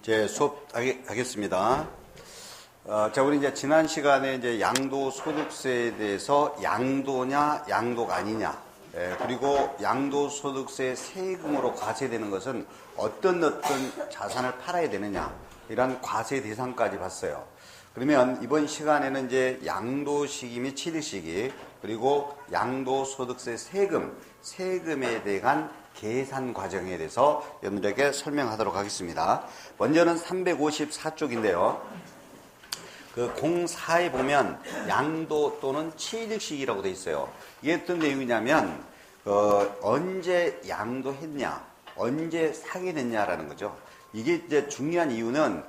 제 수업 하겠습니다. 자, 우리 이제 지난 시간에 이제 양도소득세에 대해서 양도냐, 양도가 아니냐, 그리고 양도소득세 세금으로 과세되는 것은 어떤 자산을 팔아야 되느냐, 이런 과세 대상까지 봤어요. 그러면 이번 시간에는 이제 양도시기 및 취득시기, 그리고 양도소득세 세금에 대한 계산 과정에 대해서 여러분들에게 설명하도록 하겠습니다. 먼저는 354쪽인데요. 그 04에 보면 양도 또는 취득시기라고 되어 있어요. 이게 어떤 내용이냐면 언제 양도했냐, 언제 사게 됐냐라는 거죠. 이게 이제 중요한 이유는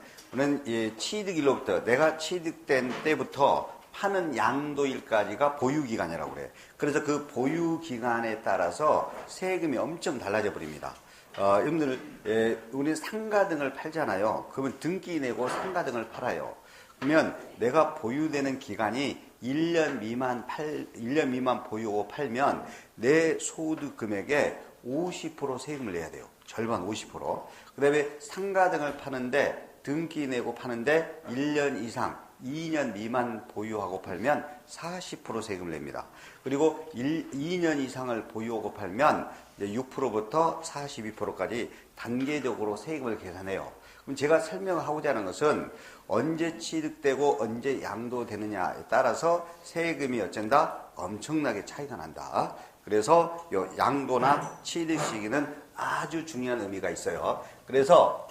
취득일로부터 내가 취득된 때부터 파는 양도일까지가 보유기간이라고 그래요. 그래서 그 보유기간에 따라서 세금이 엄청 달라져 버립니다. 여러분들, 우리 상가 등을 팔잖아요. 그러면 등기 내고 상가 등을 팔아요. 그러면 내가 보유되는 기간이 1년 미만 보유하고 팔면 내 소득 금액의 50% 세금을 내야 돼요. 절반 50%. 그 다음에 상가 등을 파는데 등기 내고 파는데 1년 이상 2년 미만 보유하고 팔면 40% 세금을 냅니다. 그리고 2년 이상을 보유하고 팔면 6%부터 42%까지 단계적으로 세금을 계산해요. 그럼 제가 설명하고자 하는 것은 언제 취득되고 언제 양도되느냐에 따라서 세금이 어쩐다? 엄청나게 차이가 난다. 그래서 요 양도나 취득 시기는 아주 중요한 의미가 있어요. 그래서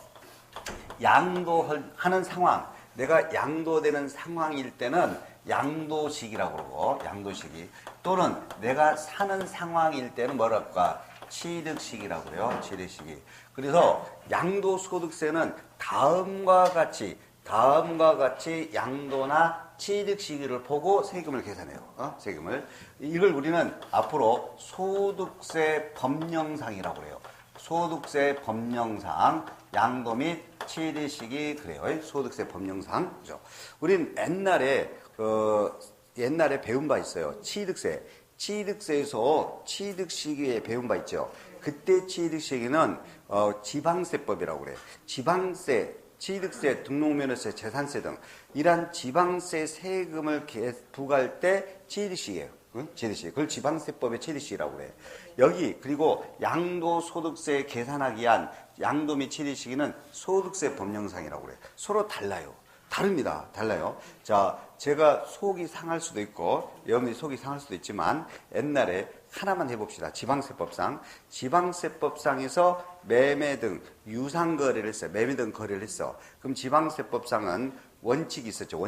양도하는 상황, 내가 양도되는 상황일 때는 양도시기라고 그러고, 양도시기. 또는 내가 사는 상황일 때는 뭐랄까? 취득시기라고 그래요. 취득시기. 그래서 양도소득세는 다음과 같이 양도나 취득시기를 보고 세금을 계산해요. 세금을. 이걸 우리는 앞으로 소득세 법령상이라고 그래요. 소득세 법령상, 양도 및 취득시기 그래요. 소득세 법령상. 그죠? 우린 옛날에 배운 바 있어요. 취득세에서 취득시기에 배운 바 있죠. 그때 취득시기는 지방세법이라고 그래요. 지방세, 취득세, 등록면허세, 재산세 등 이러한 지방세 세금을 부과할 때 취득시기예요. 취득시기. 그걸 지방세법의 취득시기라고 그래요. 여기 그리고 양도소득세 계산하기 위한 양도 및 취득시기는 소득세 법령상이라고 그래요. 서로 달라요. 다릅니다. 달라요. 자, 제가 속이 상할 수도 있고 여러분들이 속이 상할 수도 있지만 옛날에 하나만 해봅시다. 지방세법상에서 매매 등 유상거래를 했어요. 매매 등 거래를 했어. 그럼 지방세법상은 원칙이 있었죠.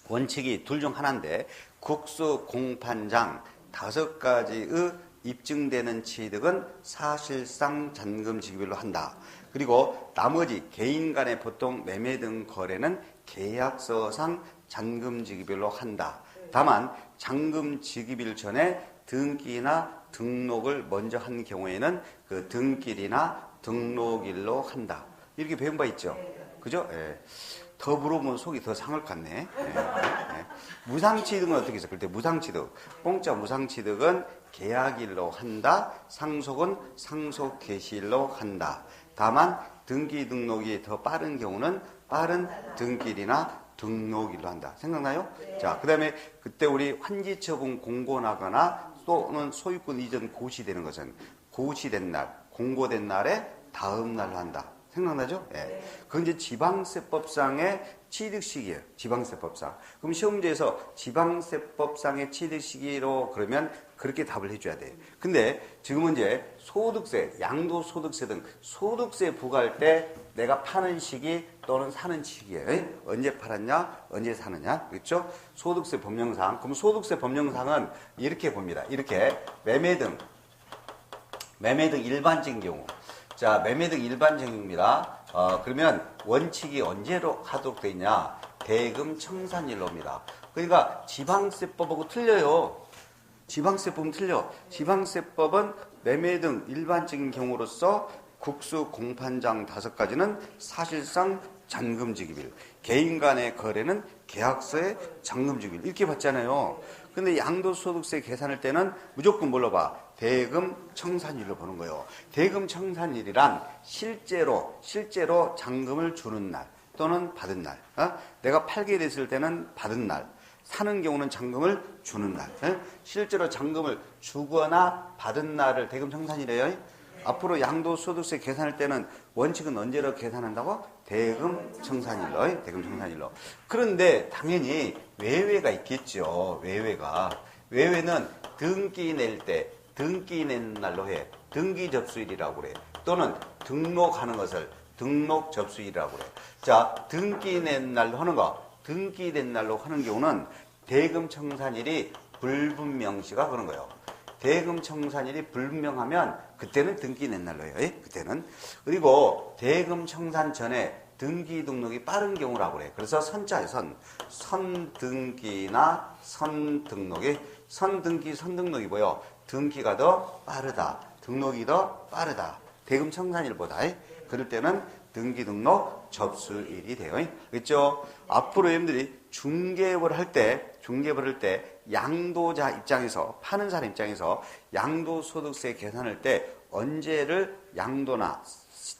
원칙이 둘 중 하나인데 국수 공판장 5가지의 입증되는 취득은 사실상 잔금 지급일로 한다. 그리고 나머지 개인 간의 보통 매매 등 거래는 계약서상 잔금 지급일로 한다. 다만 잔금 지급일 전에 등기나 등록을 먼저 한 경우에는 그 등기일이나 등록일로 한다. 이렇게 배운 바 있죠. 그죠? 예. 더 물어보면 속이 더 상할 것 같네. 무상취득은 어떻게 있어요? 그때 무상취득. 공짜 무상취득은 계약일로 한다. 상속은 상속 개시일로 한다. 다만 등기 등록이 더 빠른 경우는 빠른 등기일이나 등록일로 한다. 생각나요? 네. 자, 그 다음에 그때 우리 환지처분 공고 나거나 또는 소유권 이전 고시되는 것은 고시된 날, 공고된 날에 다음 날로 한다. 생각나죠? 예. 네. 그건 이제 지방세법상의 취득시기예요. 지방세법상. 그럼 시험문제에서 지방세법상의 취득시기로 그러면 그렇게 답을 해줘야 돼요. 근데 지금은 이제 소득세, 양도소득세 등 소득세 부과할 때 내가 파는 시기 또는 사는 시기예요. 언제 팔았냐, 언제 사느냐, 그렇죠? 소득세 법령상. 그럼 소득세 법령상은 이렇게 봅니다. 이렇게 매매 등 일반적인 경우. 자, 매매 등 일반적입니다. 그러면 원칙이 언제로 하도록 되어 있냐? 대금 청산일로 합니다. 그러니까 지방세법하고 틀려요. 지방세법은 틀려. 지방세법은 매매 등 일반적인 경우로서 국수 공판장 5가지는 사실상 잔금지급일. 개인 간의 거래는 계약서의 잔금지급일. 이렇게 봤잖아요. 근데 양도소득세 계산할 때는 무조건 뭘로 봐? 대금 청산일로 보는 거예요. 대금 청산일이란 실제로 잔금을 주는 날 또는 받은 날. 내가 팔게 됐을 때는 받은 날. 사는 경우는 잔금을 주는 날. 실제로 잔금을 주거나 받은 날을 대금 청산이래요. 앞으로 양도소득세 계산할 때는 원칙은 언제로 계산한다고? 대금 청산일로. 대금 청산일로. 그런데 당연히 외외가 있겠죠. 외외는 등기 낼 때 등기 낸 날로 해. 등기 접수일이라고 그래. 또는 등록하는 것을 등록 접수일이라고 그래. 자, 등기 낸 날로 하는 거. 등기된 날로 하는 경우는 대금 청산일이 불분명시가 그런 거예요. 대금 청산일이 불분명하면 그때는 등기 낸 날로 해요. 그때는. 그리고 대금 청산 전에 등기 등록이 빠른 경우라고 그래. 그래서 선자에 선등기나 선등록이 선등록이 뭐예요? 등기가 더 빠르다. 등록이 더 빠르다. 대금 청산일보다. 그럴 때는 등기 등록 접수일이 돼요. 그렇죠? 앞으로 여러분들이 중개업을 할 때 양도자 입장에서, 파는 사람 입장에서 양도소득세 계산할 때 언제를 양도나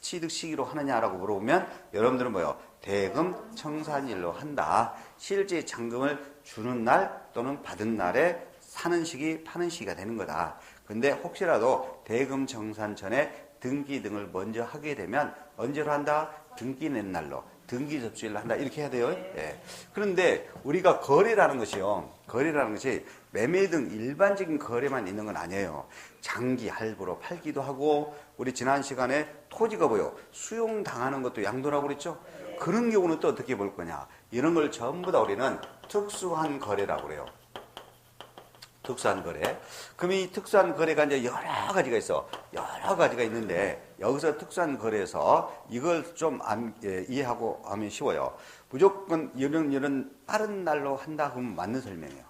취득 시기로 하느냐라고 물어보면 여러분들은 뭐요? 대금 청산일로 한다. 실제 잔금을 주는 날 또는 받은 날에 사는 시기, 파는 시기가 되는 거다. 근데 혹시라도 대금 청산 전에 등기 등을 먼저 하게 되면 언제로 한다? 등기 낸 날로, 등기 접수일로 한다. 이렇게 해야 돼요. 예. 그런데 우리가 거래라는 것이 매매 등 일반적인 거래만 있는 건 아니에요. 장기 할부로 팔기도 하고, 우리 지난 시간에 토지가 수용당하는 것도 양도라고 그랬죠? 그런 경우는 또 어떻게 볼 거냐? 이런 걸 전부 다 우리는 특수한 거래라고 그래요. 특수한 거래. 그럼 이 특수한 거래가 이제 여러 가지가 있어. 여러 가지가 있는데, 여기서 특수한 거래에서 이걸 좀 이해하고 하면 쉬워요. 무조건 이런 빠른 날로 한다 그러면 맞는 설명이에요.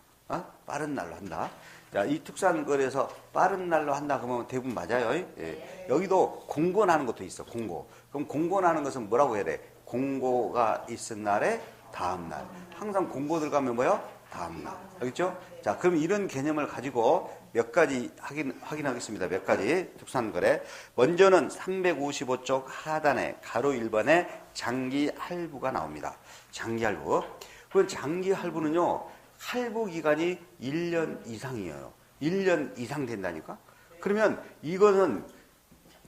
빠른 날로 한다. 자, 이 특수한 거래에서 빠른 날로 한다 그러면 대부분 맞아요. 예. 여기도 공고나는 것도 있어. 공고. 그럼 공고나는 것은 뭐라고 해야 돼? 공고가 있은 날에 다음 날. 항상 공고 들어가면 뭐요? 다음 날. 알겠죠? 자, 그럼 이런 개념을 가지고 몇 가지 확인하겠습니다. 몇 가지 특수한 거래. 먼저는 355쪽 하단에 가로 1번에 장기 할부가 나옵니다. 장기 할부. 그 장기 할부는요, 할부 기간이 1년 이상이에요. 1년 이상 된다니까? 그러면 이거는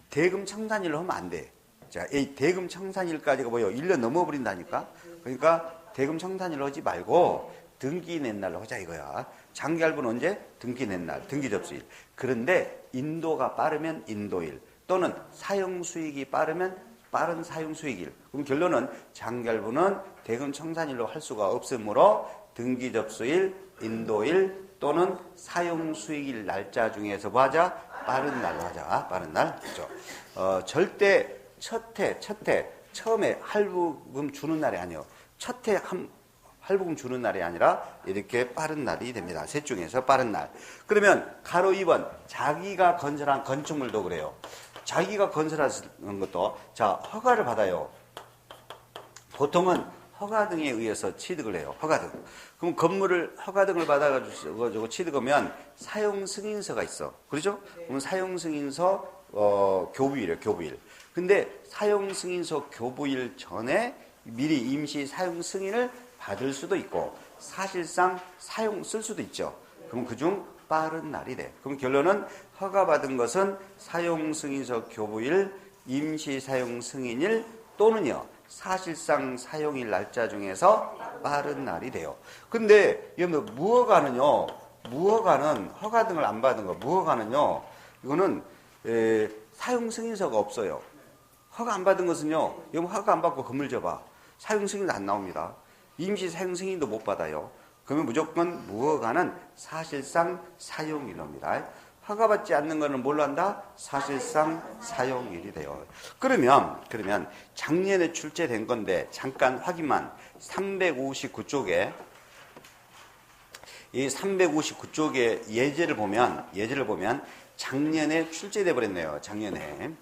대금 청산일로 하면 안 돼. 자, 이 대금 청산일까지가 뭐예요? 1년 넘어버린다니까? 그러니까 대금 청산일로 하지 말고 등기 낸 날로 하자 이거야. 장기 할부는 언제? 등기 낸 날, 등기 접수일. 그런데 인도가 빠르면 인도일, 또는 사용 수익이 빠르면 빠른 사용 수익일. 그럼 결론은 장기 할부는 대금 청산일로 할 수가 없으므로 등기 접수일, 인도일 또는 사용 수익일 날짜 중에서 뭐 하자? 빠른 날로 하자. 빠른 날. 그렇죠? 절대 첫 해 처음에 할부금 주는 날이 아니에요. 첫 해 할부금 주는 날이 아니라 이렇게 빠른 날이 됩니다. 셋 중에서 빠른 날. 그러면 가로 2번 자기가 건설한 건축물도 그래요. 자기가 건설하는 것도 자 허가를 받아요. 보통은 허가 등에 의해서 취득을 해요. 허가 등. 그럼 건물을 허가 등을 받아가지고 취득하면 사용 승인서가 있어. 그렇죠? 그럼 사용 승인서 교부일이에요. 교부일. 근데 사용 승인서 교부일 전에 미리 임시 사용 승인을 받을 수도 있고 사실상 쓸 수도 있죠. 그럼 그중 빠른 날이 돼. 그럼 결론은 허가받은 것은 사용승인서 교부일, 임시사용승인일 또는요 사실상 사용일 날짜 중에서 빠른 날이 돼요. 근데 여러분 무허가는 허가 등을 안 받은 거 무허가는요 이거는 사용승인서가 없어요. 허가 안 받은 것은요 여러분 허가 안 받고 건물 줘봐 사용승인도 안 나옵니다. 임시 사용 승인도 못 받아요. 그러면 무조건 무허가는 사실상 사용일입니다. 허가받지 않는 것은 뭘로 한다? 사실상 사용일이 돼요. 그러면 작년에 출제된 건데 잠깐 확인만 359쪽에 이 359쪽에 예제를 보면 작년에 출제돼 버렸네요. 작년에.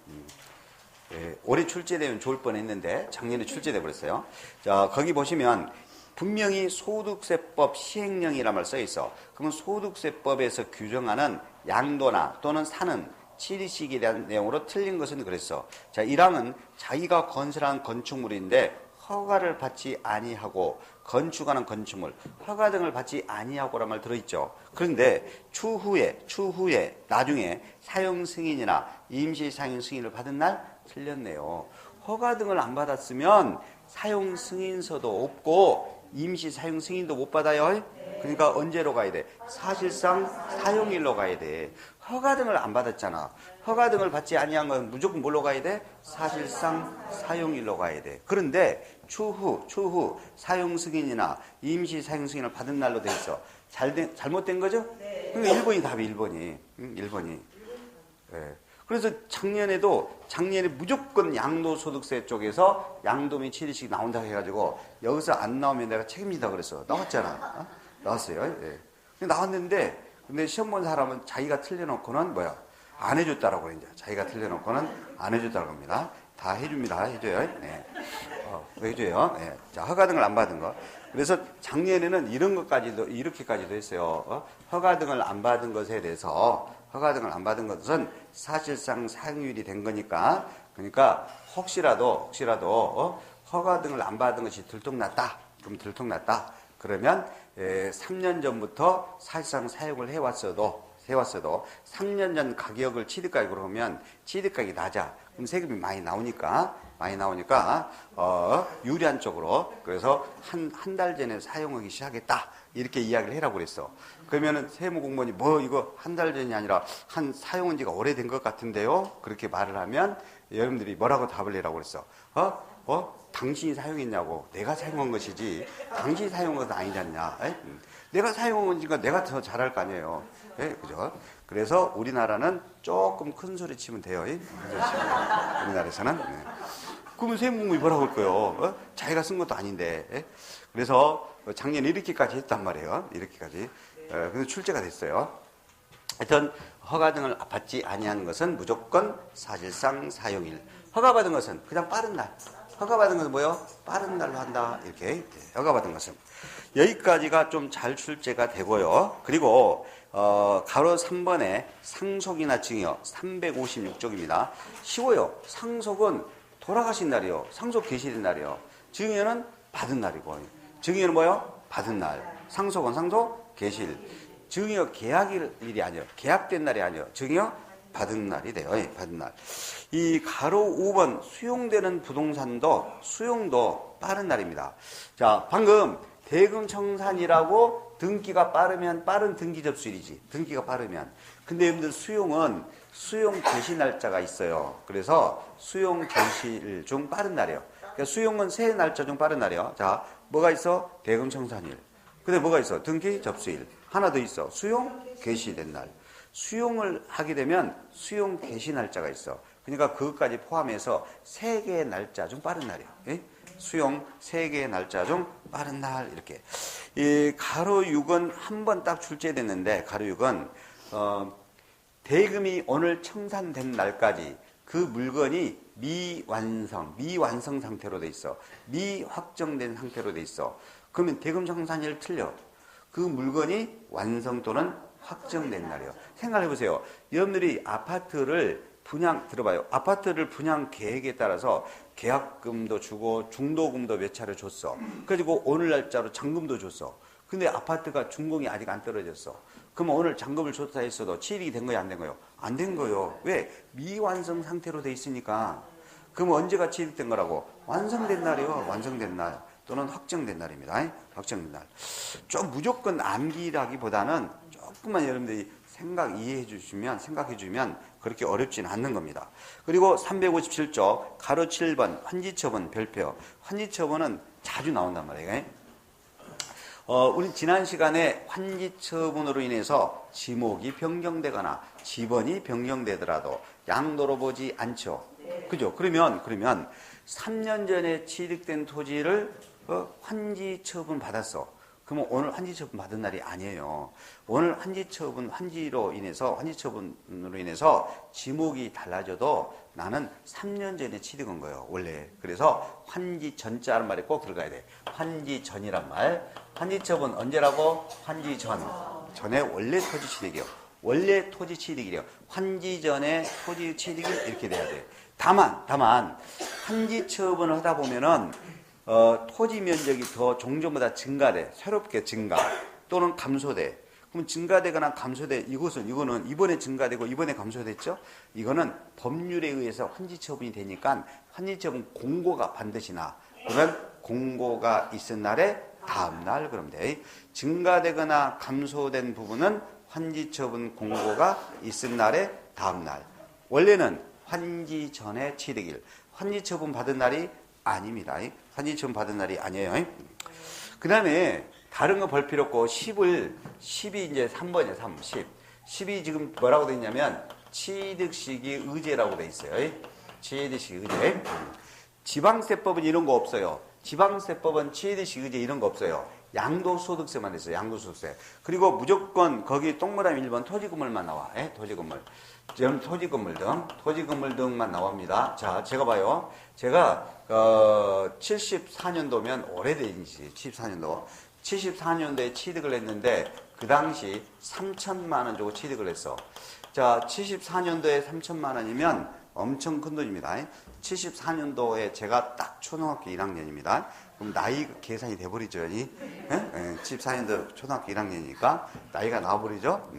올해 출제되면 좋을 뻔했는데 작년에 출제돼 버렸어요. 자, 거기 보시면 분명히 소득세법 시행령이란 말 써 있어. 그러면 소득세법에서 규정하는 양도나 또는 사는 취득식이라는 내용으로 틀린 것은 그랬어. 자, 1항은 자기가 건설한 건축물인데 허가를 받지 아니하고 건축하는 건축물, 허가 등을 받지 아니하고란 말 들어있죠. 그런데 추후에 나중에 사용 승인이나 임시 사용 승인을 받은 날 틀렸네요. 허가 등을 안 받았으면 사용 승인서도 없고 임시 사용 승인도 못 받아요. 그러니까 언제로 가야 돼? 사실상 사용일로 가야 돼. 허가 등을 안 받았잖아. 허가 등을 받지 아니한 건 무조건 뭘로 가야 돼? 사실상 사용일로 가야 돼. 그런데 추후 사용 승인이나 임시 사용 승인을 받은 날로 돼 있어. 잘못된 거죠? 그러니까 1번이 답이 1번이. 1번이. 네. 그래서 작년에 무조건 양도소득세 쪽에서 양도 및 취득식 나온다고 해가지고 여기서 안 나오면 내가 책임지다 그랬어. 나왔잖아. 나왔어요. 네. 나왔는데 근데 시험 본 사람은 자기가 틀려놓고는 안 해줬다라고 그래. 이제 자기가 틀려놓고는 안 해줬다고 합니다. 다 해줍니다. 해줘요. 네. 해줘요. 네. 자, 허가 등을 안 받은 거. 그래서 작년에는 이렇게까지도 했어요. 허가 등을 안 받은 것에 대해서 허가 등을 안 받은 것은 사실상 사용일이 된 거니까, 그러니까 혹시라도 허가 등을 안 받은 것이 들통났다. 그러면 3년 전부터 사실상 사용을 해왔어도 3년 전 가격을 취득가격으로 하면 취득가격이 낮아. 그럼 세금이 많이 나오니까 유리한 쪽으로, 그래서 한 달 전에 사용하기 시작했다. 이렇게 이야기를 해라고 그랬어. 그러면은 세무공무원이 이거 한 달 전이 아니라 사용한 지가 오래된 것 같은데요? 그렇게 말을 하면 여러분들이 뭐라고 답을 내라고 그랬어? 당신이 사용했냐고. 내가 사용한 것이지 당신이 사용한 것은 아니지 않냐. 내가 사용한 거니까 내가 더 잘할 거 아니에요. 그죠? 그래서 우리나라는 조금 큰 소리 치면 돼요. 우리나라에서는. 그러면 세무공무원이 뭐라고 할 거예요? 자기가 쓴 것도 아닌데. 그래서 작년에 이렇게까지 했단 말이에요. 이렇게까지. 근데 출제가 됐어요. 하여튼 허가 등을 받지 아니하는 것은 무조건 사실상 사용일. 허가받은 것은 그냥 빠른 날. 허가받은 것은 빠른 날로 한다. 이렇게. 허가받은 것은. 여기까지가 좀 잘 출제가 되고요. 그리고 가로 3번에 상속이나 증여 356쪽입니다. 쉬워요. 상속은 돌아가신 날이요. 상속 개시된 날이요. 증여는 받은 날이고. 증여는 받은 날. 상속은 상속 개시일. 증여 계약일이 아니에요. 계약된 날이 아니에요. 증여 받은 날이 돼요. 받은 날. 이 가로 5번 수용되는 부동산도 수용도 빠른 날입니다. 자, 방금 대금청산이라고 등기가 빠르면 빠른 등기 접수일이지. 등기가 빠르면. 근데 여러분들 수용은 수용 개시 날짜가 있어요. 그래서 수용 개시일 중 빠른 날이에요. 그러니까 수용은 세 날짜 중 빠른 날이에요. 자, 뭐가 있어? 대금청산일. 근데 뭐가 있어? 등기 접수일. 하나 더 있어. 수용 개시된 날. 수용을 하게 되면 수용 개시 날짜가 있어. 그러니까 그것까지 포함해서 3개의 날짜 중 빠른 날이에요. 수용 3개의 날짜 중 빠른 날. 이렇게. 이 가로 6은 한 번 딱 출제됐는데, 가로 6은 대금이 오늘 청산된 날까지 그 물건이 미완성 상태로 돼 있어. 미확정된 상태로 돼 있어. 그러면 대금 청산일 틀려. 그 물건이 완성 또는 확정된 날이에요. 생각해 보세요. 여러분들이 아파트를 들어봐요. 아파트를 분양 계획에 따라서 계약금도 주고 중도금도 몇 차례 줬어. 그리고 오늘 날짜로 잔금도 줬어. 근데 아파트가 준공이 아직 안 떨어졌어. 그럼 오늘 잔금을 줬다 했어도 취득이 된 거예요, 안 된 거예요? 안 된 거예요. 왜? 미완성 상태로 돼 있으니까. 그럼 언제가 취득된 거라고? 완성된 날이요. 완성된 날. 또는 확정된 날입니다. 확정된 날. 좀 무조건 암기라기보다는 조금만 여러분들이 생각해 주시면 그렇게 어렵지는 않는 겁니다. 그리고 357쪽 가로 7번 환지처분 별표. 환지처분은 자주 나온단 말이에요. 우리 지난 시간에 환지처분으로 인해서 지목이 변경되거나 지번이 변경되더라도 양도로 보지 않죠. 그죠? 그러면 3년 전에 취득된 토지를 환지처분 받았어. 그러면 오늘 환지처분 받은 날이 아니에요. 오늘 환지로 인해서 지목이 달라져도 나는 3년 전에 취득한 거예요, 원래. 그래서 환지 전자라는 말이 꼭 들어가야 돼. 환지 전이란 말. 환지처분 언제라고? 환지 전에 원래 토지 취득이요. 원래 토지 취득이래요. 환지 전에 토지 취득이 이렇게 돼야 돼. 다만 환지 처분을 하다 보면은 토지 면적이 더 종전보다 증가돼. 새롭게 증가 또는 감소돼. 그럼 증가되거나 감소돼. 이거는 이번에 증가되고 이번에 감소됐죠? 이거는 법률에 의해서 환지 처분이 되니까 환지 처분 공고가 반드시 나. 그러면 공고가 있은 날에 다음 날 그러면 돼. 증가되거나 감소된 부분은 환지 처분 공고가 있은 날에 다음 날. 원래는 환지 전에 취득일. 환지 처분 받은 날이 아닙니다. 환지 처분 받은 날이 아니에요. 그 다음에 다른 거 볼 필요 없고 10이 이제 3번이에요. 10. 10이 지금 뭐라고 돼 있냐면 취득시기 의제라고 돼 있어요. 취득시기 의제. 지방세법은 이런 거 없어요. 지방세법은 취득시기 의제 이런 거 없어요. 양도소득세만 있어요. 양도소득세. 그리고 무조건 거기 동그라미 1번 토지건물만 나와. 토지건물. 토지건물 등만 나옵니다. 자, 제가 봐요. 제가 74년도면 오래된지 74년도에 취득을 했는데 그 당시 3천만 원 주고 취득을 했어. 자, 74년도에 3천만 원이면 엄청 큰 돈입니다. 74년도에 제가 딱 초등학교 1학년입니다. 그럼 나이 계산이 돼버리죠. 74년도 초등학교 1학년이니까 나이가 나와버리죠.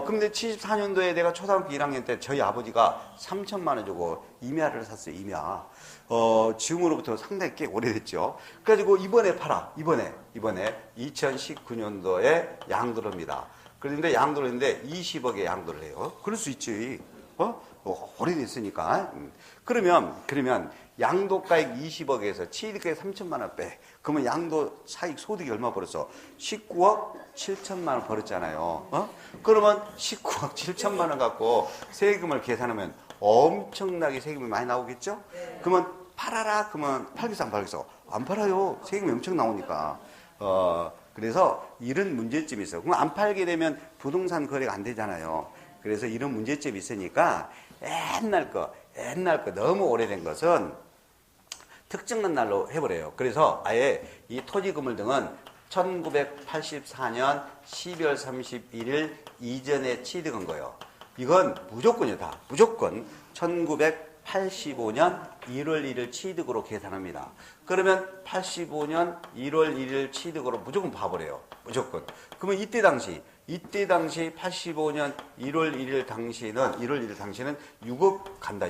근데 74년도에 내가 초등학교 1학년 때 저희 아버지가 3천만 원 주고 임야를 샀어요. 임야. 지금으로부터 상당히 꽤 오래됐죠. 그래가지고 이번에 팔아. 이번에 2019년도에 양도를 합니다. 그런데 양도를 했는데 20억에 양도를 해요. 그럴 수 있지. 오래됐으니까. 그러면 양도가액 20억에서 취득가액 3천만 원 빼. 그러면 양도 차익 소득이 얼마 벌었어? 19억 7천만 원 벌었잖아요. 그러면 19억 7천만 원 갖고 세금을 계산하면 엄청나게 세금이 많이 나오겠죠? 그러면 팔아라. 그러면 팔겠어 안 팔겠어? 안 팔아요. 세금이 엄청 나오니까. 그래서 이런 문제점이 있어요. 그럼 안 팔게 되면 부동산 거래가 안 되잖아요. 그래서 이런 문제점이 있으니까 옛날 거 너무 오래된 것은 특정한 날로 해버려요. 그래서 아예 이 토지건물 등은 1984년 12월 31일 이전에 취득한 거예요. 이건 무조건이요, 다. 무조건 1985년 1월 1일 취득으로 계산합니다. 그러면 85년 1월 1일 취득으로 무조건 봐버려요. 무조건. 그러면 이때 당시 85년 1월 1일 당시는 6억 간다.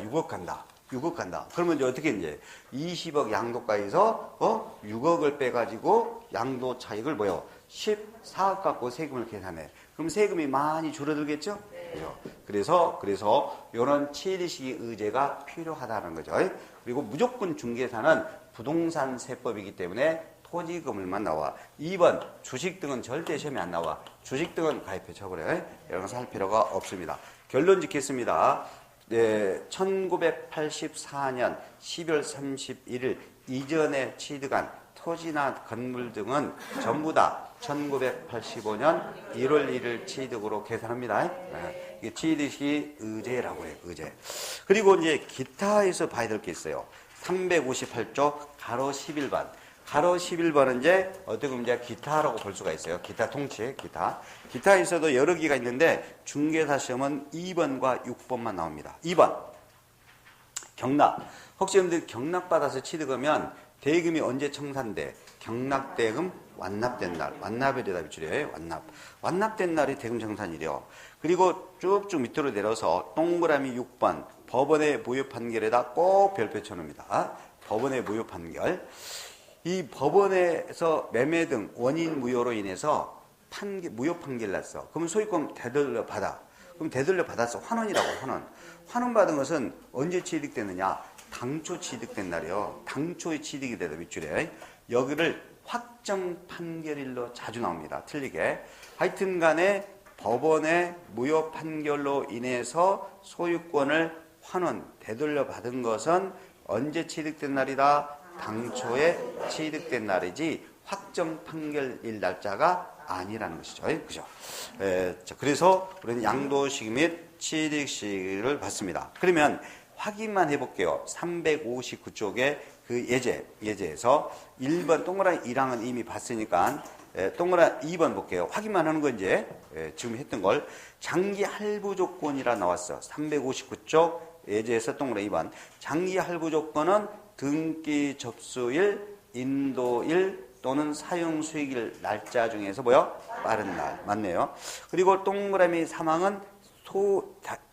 6억 간다. 그러면 이제 어떻게 이제 20억 양도가에서 6억을 빼가지고 양도 차익을 뭐요? 14억 갖고 세금을 계산해. 그럼 세금이 많이 줄어들겠죠? 네. 그래서 이런 취득시기 의제가 필요하다는 거죠. 그리고 무조건 중개사는 부동산 세법이기 때문에 토지건물만 나와. 2번 주식 등은 절대 시험에 안 나와. 주식 등은 가입해 쳐버려요. 이런 거 살 필요가 없습니다. 결론 짓겠습니다. 1984년 12월 31일 이전에 취득한 토지나 건물 등은 전부 다 1985년 1월 1일 취득으로 계산합니다. 이게 취득시 의제라고 해요. 의제. 그리고 이제 기타에서 봐야 될 게 있어요. 358조 가로 11번. 가로 11번은 이제 어떻게 보면 이제 기타라고 볼 수가 있어요. 기타 통치, 기타. 기타에서도 여러 개가 있는데 중개사 시험은 2번과 6번만 나옵니다. 2번. 경락. 혹시 여러분들 경락받아서 취득하면 대금이 언제 청산돼? 경락대금 완납된 날. 완납에 대답이 줄여요. 완납된 날이 대금 청산이래요. 그리고 쭉쭉 밑으로 내려서 동그라미 6번. 법원의 무효 판결에다 꼭 별표 쳐놓습니다. 법원의 무효 판결. 이 법원에서 매매 등 원인 무효로 인해서 무효 판결 났어. 그러면 소유권 되돌려 받아. 그럼 되돌려 받았어. 환원이라고, 환원. 환원 받은 것은 언제 취득되느냐? 당초 취득된 날이요. 당초에 취득이 되다 밑줄에. 여기를 확정 판결일로 자주 나옵니다. 틀리게. 하여튼 간에 법원의 무효 판결로 인해서 소유권을 환원, 되돌려 받은 것은 언제 취득된 날이다? 당초에 취득된 날이지 확정 판결일 날짜가 아니라는 것이죠. 그죠? 그래서 우리는 양도시기 및 취득시기를 받습니다. 그러면 확인만 해볼게요. 359쪽에 그 예제에서 1번 동그라미 1항은 이미 봤으니까 동그라미 2번 볼게요. 확인만 하는 거 이제 지금 했던 걸 장기 할부 조건이라 나왔어. 359쪽 예제에서 동그라미 2번 장기 할부 조건은 등기 접수일, 인도일 또는 사용 수익일 날짜 중에서 뭐요? 빠른 날. 맞네요. 그리고 동그라미 3항은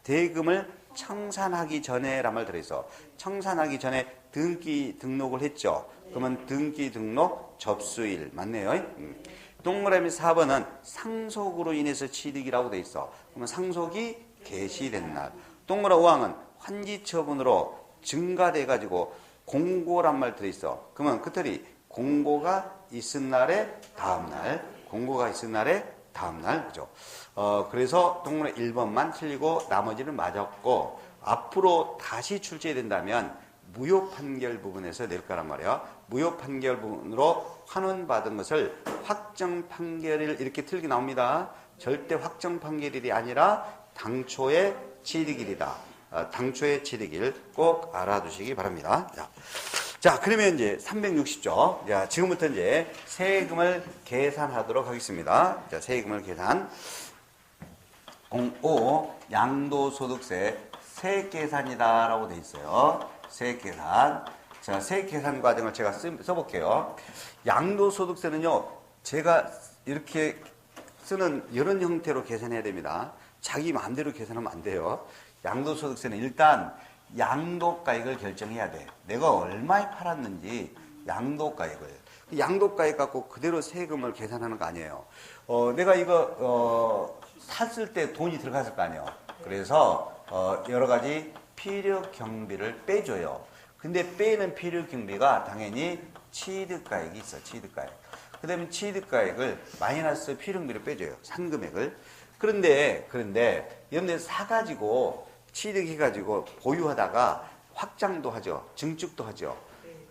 대금을 청산하기 전에란 말 들어있어. 청산하기 전에 등기 등록을 했죠. 그러면 등기 등록 접수일. 맞네요. 동그라미 4번은 상속으로 인해서 취득이라고 돼 있어. 그러면 상속이 개시된 날. 동그라미 5항은 환기처분으로 증가돼 가지고 공고란 말 들어있어. 그러면 그들이 공고가 있은 날에 다음 날, 공고가 있은 날에 다음 날, 그죠? 그래서 동그라미 1번만 틀리고 나머지는 맞았고, 앞으로 다시 출제된다면 무효 판결 부분에서 낼 거란 말이야. 무효 판결 부분으로 환원받은 것을 확정 판결일 이렇게 틀게 나옵니다. 절대 확정 판결일이 아니라 당초의 취득일이다. 당초의 취득일 꼭 알아두시기 바랍니다. 자, 그러면 이제 360조. 자, 지금부터 이제 세금을 계산하도록 하겠습니다. 자, 세금을 계산. 05 양도소득세 세액계산이다라고 돼 있어요. 세액계산. 자, 세액계산 과정을 제가 써볼게요. 양도소득세는요, 제가 이렇게 쓰는 이런 형태로 계산해야 됩니다. 자기 마음대로 계산하면 안 돼요. 양도소득세는 일단 양도가액을 결정해야 돼. 내가 얼마에 팔았는지 양도가액을. 양도가액 갖고 그대로 세금을 계산하는 거 아니에요. 내가 이거 샀을 때 돈이 들어갔을 거 아니에요. 그래서 여러 가지 필요 경비를 빼줘요. 근데 빼는 필요 경비가 당연히 취득가액이 있어. 취득가액. 그 다음에 취득가액을 마이너스 필요 경비를 빼줘요. 산 금액을. 그런데 여러분들 사가지고 취득해가지고 보유하다가 확장도 하죠. 증축도 하죠.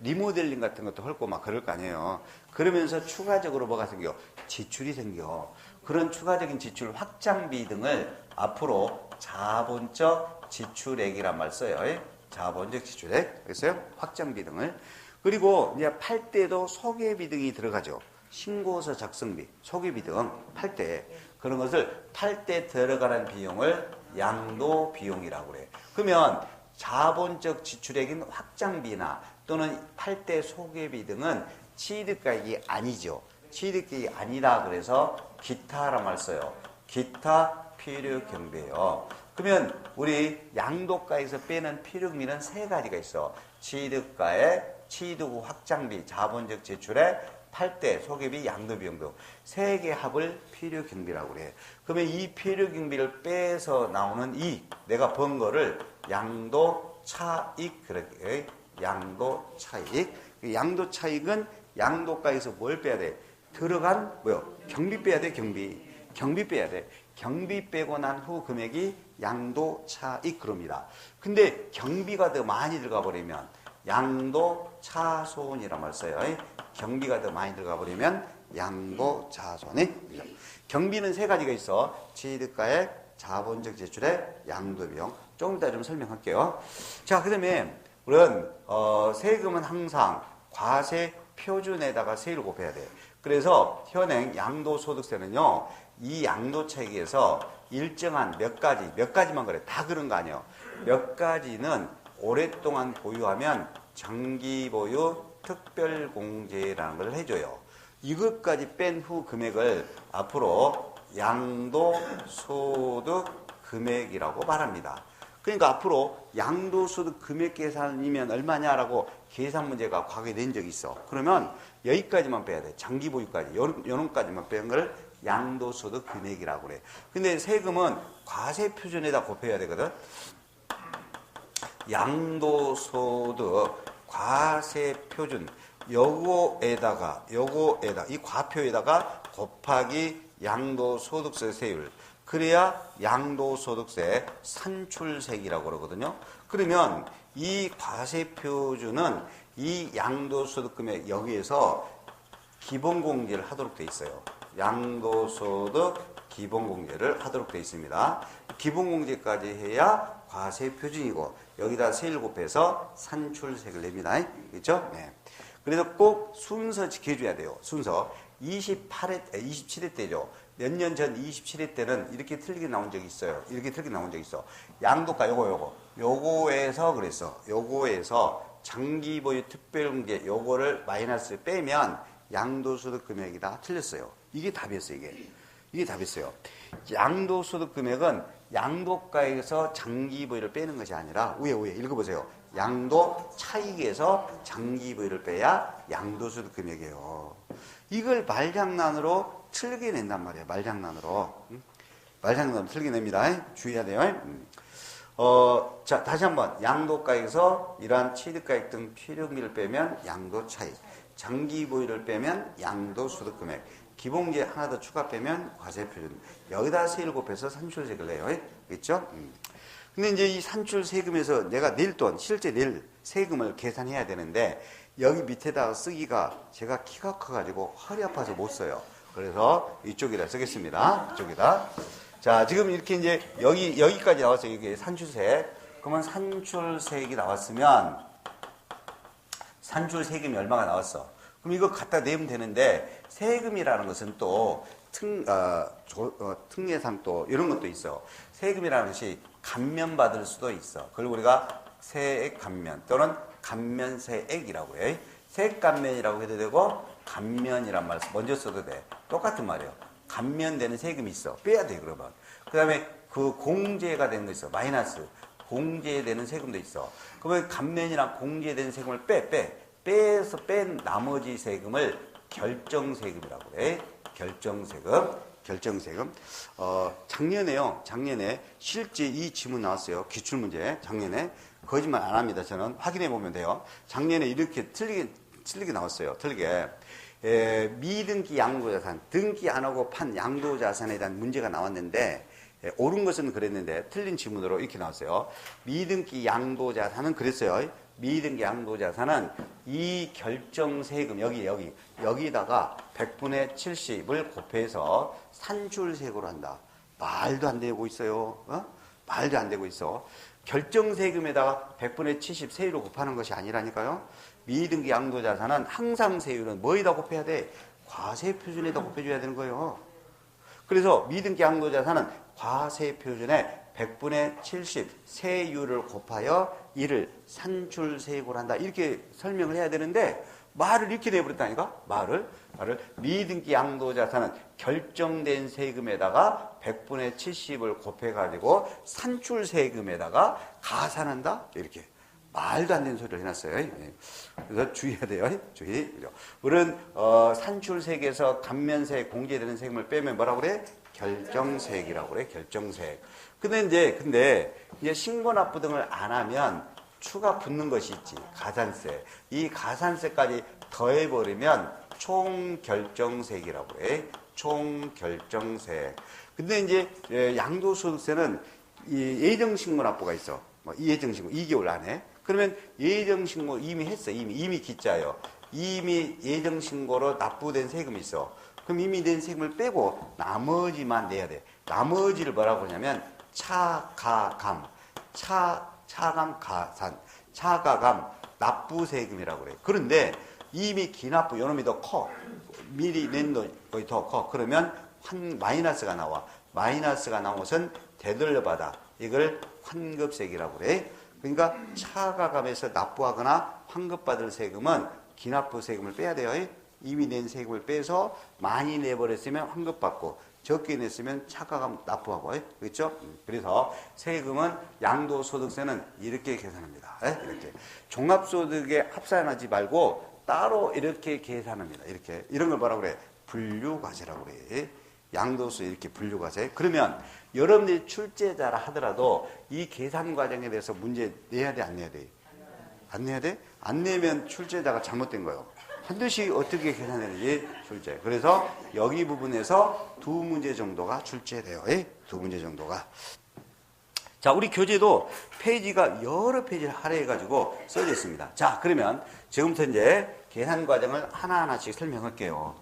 리모델링 같은 것도 헐고 막 그럴 거 아니에요. 그러면서 추가적으로 뭐가 생겨? 지출이 생겨. 그런 추가적인 지출, 확장비 등을 앞으로 자본적 지출액이란 말 써요. 자본적 지출액. 알겠어요? 확장비 등을. 그리고 이제 팔 때도 소개비 등이 들어가죠. 신고서 작성비, 소개비 등 팔 때. 그런 것을 팔 때 들어가는 비용을 양도 비용이라고 그래. 그러면 자본적 지출액인 확장비나 또는 팔 때 소개비 등은 취득가액이 아니죠. 취득가액이 아니다 그래서 기타란 말 써요. 기타 필요 경비예요. 그러면 우리 양도가에서 빼는 필요 경비는 세 가지가 있어. 취득가액, 취득 후 확장비, 자본적 지출액, 팔 때 소개비, 양도 비용도 세 개 합을 필요 경비라고 그래. 그러면 이 필요 경비를 빼서 나오는 이 내가 번 거를 양도 차익 그렇게 양도 차익. 양도 차익은 양도가에서 뭘 빼야 돼? 들어간 경비 빼야 돼. 경비 빼야 돼. 경비 빼고 난 후 금액이 양도 차익 그럽니다. 근데 경비가 더 많이 들어가 버리면 양도 차손이란 말 써요. 경비가 더 많이 들어가 버리면 양도 차손이. 경비는 세 가지가 있어. 취득가액, 자본적 지출액, 양도 비용. 조금 이따 좀 설명할게요. 자, 그다음에 우리는 세금은 항상 과세 표준에다가 세율을 곱해야 돼. 그래서 현행 양도소득세는요, 이 양도차익에서 일정한 몇 가지만 그래. 다 그런 거 아니에요. 몇 가지는 오랫동안 보유하면 장기 보유 특별공제라는 걸 해줘요. 이것까지 뺀 후 금액을 앞으로 양도소득 금액이라고 말합니다. 그러니까 앞으로 양도소득 금액 계산이면 얼마냐라고 계산 문제가 과거에 낸 적이 있어. 그러면 여기까지만 빼야 돼. 장기 보유까지. 요놈까지만 빼는 걸 양도소득 금액이라고 그래. 근데 세금은 과세 표준에다 곱해야 되거든. 양도소득 과세 표준 요거에다가 이 과표에다가 곱하기 양도소득세 세율. 그래야 양도소득세 산출세액이라고 그러거든요. 그러면 이 과세 표준은 이 양도소득 금액 여기에서 기본공제를 하도록 돼 있어요. 양도소득 기본공제를 하도록 돼 있습니다. 기본공제까지 해야 과세표준이고 여기다 세율 곱해서 산출세를 냅니다. 그렇죠? 네. 그래서 꼭 순서 지켜줘야 돼요. 순서. 27회 때죠. 몇 년 전 27회 때는 이렇게 틀리게 나온 적이 있어요. 이렇게 틀리게 나온 적이 있어. 양도가 요거에서 그랬어. 요거에서 장기보유 특별공제 요거를 마이너스 빼면 양도소득 금액이 다 틀렸어요. 이게 답이었어요, 이게 답이었어요. 양도소득 금액은 양도가에서 장기보유를 빼는 것이 아니라 위에 읽어보세요. 양도 차익에서 장기보유를 빼야 양도소득 금액이에요. 이걸 말장난으로 틀게 낸단 말이에요. 말장난으로 틀게 냅니다. 주의해야 돼요. 자, 다시 한번. 양도가액에서 이러한 취득가액 등 필요금을 빼면 양도차익, 장기보유를 빼면 양도소득금액, 기본공제 하나 더 추가 빼면 과세표준. 여기다 세율 곱해서 산출세금을 내요. 그렇죠? 근데 이제 이 산출세금에서 내가 낼 돈, 실제 낼 세금을 계산해야 되는데 여기 밑에다가 쓰기가 제가 키가 커가지고 허리 아파서 못 써요. 그래서 이쪽에다 쓰겠습니다. 이쪽에다. 자, 지금 이렇게 이제 여기까지 나왔어요. 이게 산출세. 그러면 산출세액이 나왔으면 산출세금이 얼마가 나왔어? 그럼 이거 갖다 내면 되는데 세금이라는 것은 또 특례상 또 이런 것도 있어. 세금이라는 것이 감면받을 수도 있어. 그걸 우리가 세액 감면 또는 감면세액이라고 해. 세액 감면이라고 해도 되고 감면이란 말 먼저 써도 돼. 똑같은 말이에요. 감면되는 세금이 있어. 빼야 돼, 그러면. 그 다음에 그 공제가 되는 거 있어. 마이너스. 공제되는 세금도 있어. 그러면 감면이랑 공제되는 세금을 빼서 뺀 나머지 세금을 결정세금이라고 해. 결정세금. 작년에 실제 이 지문 나왔어요. 기출문제. 작년에. 거짓말 안 합니다. 저는 확인해 보면 돼요. 작년에 이렇게 틀리게 나왔어요. 틀리게. 미등기 양도자산, 등기 안 하고 판 양도자산에 대한 문제가 나왔는데 옳은 것은 그랬는데 틀린 지문으로 이렇게 나왔어요. 미등기 양도자산은 그랬어요. 미등기 양도자산은 이 결정세금 여기다가 100분의 70을 곱해서 산출세금으로 한다. 말도 안 되고 있어요. 말도 안 되고 있어. 결정세금에다가 100분의 70 세율로 곱하는 것이 아니라니까요. 미등기 양도자산은 항상 세율은 뭐에다 곱해야 돼? 과세표준에다 곱해줘야 되는 거예요. 그래서 미등기 양도자산은 과세표준에 100분의 70 세율을 곱하여 이를 산출세액으로 한다. 이렇게 설명을 해야 되는데 말을 이렇게 내버렸다니까? 말을 미등기 양도자산은 결정된 세금에다가 100분의 70을 곱해가지고 산출세금에다가 가산한다? 이렇게. 말도 안 되는 소리를 해놨어요. 그래서 주의해야 돼요. 주의. 우리는 산출세액에서 감면세액, 공제되는 세금을 빼면 뭐라고 그래? 결정세액이라고 그래. 결정세액. 근데 이제 신고납부 등을 안 하면 추가 붙는 것이 있지. 가산세. 이 가산세까지 더해버리면 총결정세액이라고 해. 총결정세액. 근데 이제 양도소득세는 이 예정신고납부가 있어. 예정신고 2개월 안에. 그러면 예정신고 이미 했어. 이미 기짜요. 이미 예정신고로 납부된 세금이 있어. 그럼 이미 낸 세금을 빼고 나머지만 내야 돼. 나머지를 뭐라고 하냐면 차가감, 가산, 차가감 납부세금이라고 그래. 그런데 이미 기납부 요놈이 더 커. 미리 낸 것이 더 커. 그러면 마이너스가 나와. 마이너스가 나온 것은 되돌려받아. 이걸 환급세액이라고 그래. 그러니까 차가감에서 납부하거나 환급받을 세금은 기납부 세금을 빼야 돼요. 이미 낸 세금을 빼서 많이 내버렸으면 환급받고 적게 냈으면 차가감 납부하고. 그렇죠? 그래서 세금은 양도소득세는 이렇게 계산합니다. 이렇게. 종합소득에 합산하지 말고 따로 이렇게 계산합니다. 이렇게. 이런 걸 뭐라고 그래? 분류과세라고 그래. 양도소 이렇게 분류과세. 그러면 여러분들이 출제자라 하더라도 이 계산 과정에 대해서 문제 내야 돼, 안 내야 돼? 안 내야 돼? 안 내면 출제자가 잘못된 거예요. 반드시 어떻게 계산되는지 출제. 그래서 여기 부분에서 2문제 정도가 출제돼요. 2문제 정도가. 자, 우리 교재도 페이지가 여러 페이지를 할애해가지고 써져 있습니다. 자, 그러면 지금부터 이제 계산 과정을 하나하나씩 설명할게요.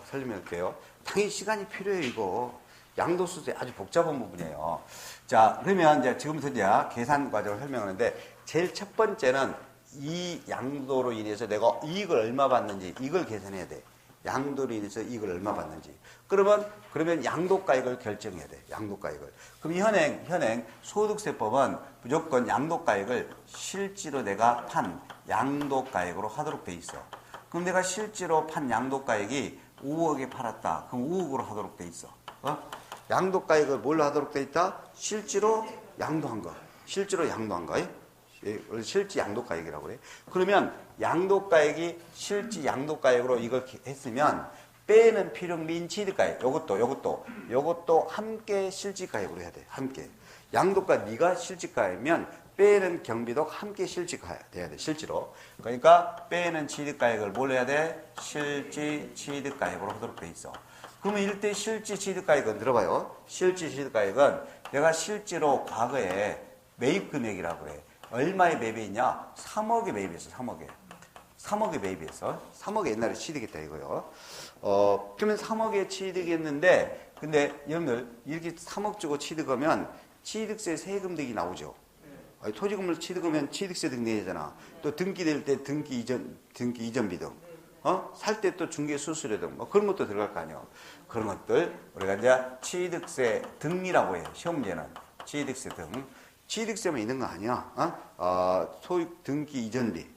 설명할게요. 당연히 시간이 필요해요, 이거. 양도소득세 아주 복잡한 부분이에요. 자, 그러면 이제 지금부터 이제 계산 과정을 설명하는데, 제일 첫 번째는 이 양도로 인해서 내가 이익을 얼마 받는지, 이걸 계산해야 돼. 양도로 인해서 이익을 얼마 받는지. 그러면 양도가액을 결정해야 돼. 양도가액을. 그럼 현행 소득세법은 무조건 양도가액을 실제로 내가 판 양도가액으로 하도록 돼 있어. 그럼 내가 실제로 판 양도가액이 5억에 팔았다. 그럼 5억으로 하도록 돼 있어. 양도가액을 뭘로 하도록 돼 있다? 실제로 양도한 거. 실제로 양도한 거. 실제 양도가액이라고 그래. 그러면 양도가액이 실제 양도가액으로 이걸 했으면 빼는 필요민 취득가액 요것도 함께 실질가액으로 해야 돼. 함께. 양도가 네가 실질가액이면 빼는 경비도 함께 실질가액 돼야 돼. 실제로. 그러니까 빼는 취득가액을 뭘 해야 돼? 실질 취득가액으로 하도록 돼 있어. 그러면 이때 실질 취득가액은 들어봐요. 실질 취득가액은 내가 실제로 과거에 매입 금액이라고 그래. 얼마에 매입했냐? 3억에 매입했어. 3억에 매입했어. 3억에 옛날에 취득했다 이거요. 그러면 3억에 취득했는데, 근데 여러분들 이렇게 3억 주고 취득하면 취득세 세금 득이 나오죠. 토지건물 취득하면 취득세 등 내야 되잖아. 또 등기될 때 등기 이전비 등. 살 때 또 중개 수수료 등. 뭐 그런 것도 들어갈 거 아니에요. 그런 것들 우리가 이제 취득세 등이라고 해요. 시험 문제는 취득세 등. 취득세만 있는 거 아니야. 소유 등기 이전비.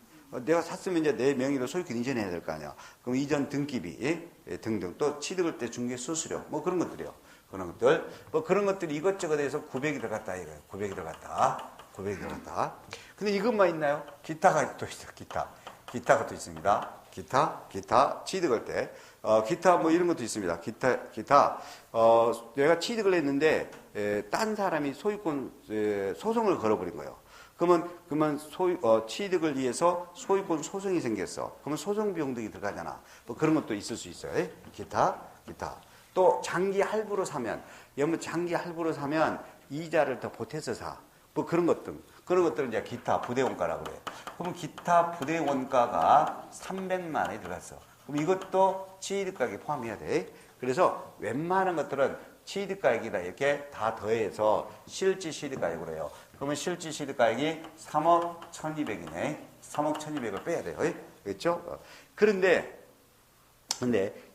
내가 샀으면 이제 내 명의로 소유권 이전해야 될 거 아니야. 그럼 이전 등기비 등등. 또 취득할 때 중개 수수료. 뭐 그런 것들이요. 그런 것들. 뭐 그런 것들이 이것저것 해서 900이 들어갔다 이거예요. 900이 들어갔다. 근데 이것만 있나요? 기타가 또 있어. 기타가 또 있습니다. 기타 취득할 때. 기타 뭐 이런 것도 있습니다. 기타 내가 취득을 했는데 딴 사람이 소유권 소송을 걸어버린 거예요. 그러면 취득을 위해서 소유권 소송이 생겼어. 그러면 소송 비용 등이 들어가잖아. 뭐 그런 것도 있을 수 있어요. 기타. 또 장기 할부로 사면 이자를 더 보태서 사. 뭐 그런 것들은 이제 기타 부대원가라고 그래. 그러면 기타 부대원가가 300만 원이 들어갔어. 그럼 이것도 취득가액에 포함해야 돼. 그래서 웬만한 것들은 취득가액이다 이렇게 다 더해서 실질 취득가액으로 해요. 그러면 실질 취득가액이 3억 1200이네. 3억 1200을 빼야 돼요. 그렇죠? 그런데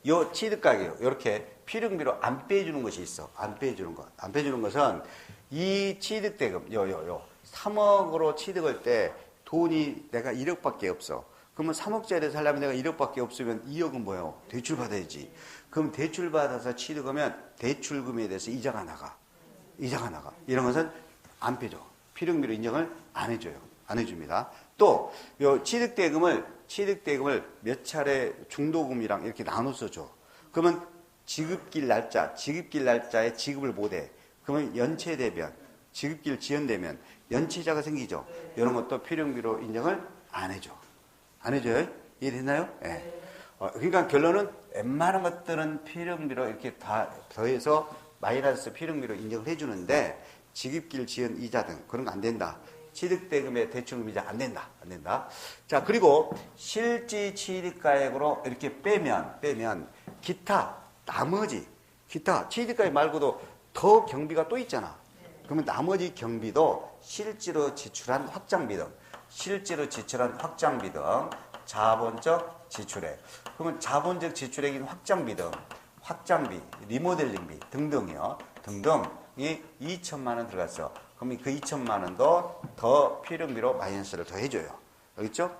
요 취득가액이요. 이렇게 필요금비로 안 빼주는 것이 있어. 안 빼주는 것은 이 취득대금 3억으로 취득할 때 돈이 내가 1억밖에 없어. 그러면 3억짜리 살려면 내가 1억밖에 없으면 2억은 뭐예요? 대출받아야지. 그럼 대출받아서 취득하면 대출금에 대해서 이자가 나가. 이런 것은 안 빼줘. 필요금비로 인정을 안 해줘요. 안 해줍니다. 또 요 취득대금을 몇 차례 중도금이랑 이렇게 나눠서 줘. 그러면 지급길 날짜에 지급을 못해. 그러면 연체되면 지급길 지연되면 연체자가 생기죠. 이런 것도 필요금비로 인정을 안 해줘. 안 해줘요? 이해됐나요? 네. 그러니까 결론은 웬만한 것들은 필요금비로 이렇게 다 더해서 마이너스 필요금비로 인정을 해주는데 지급길 지연 이자 등 그런 거 안 된다. 취득대금의 대출금 이자 안 된다. 자, 그리고 실질 취득가액으로 이렇게 빼면 나머지 기타 취득가액 말고도 더 경비가 또 있잖아. 그러면 나머지 경비도 실제로 지출한 확장비 등 자본적 지출액. 그러면 자본적 지출액인 확장비, 리모델링비 등등이요. 등등이 2천만 원 들어갔어. 그러면 그 2천만 원도 더 필요금비로 마이너스를 더 해줘요. 알겠죠?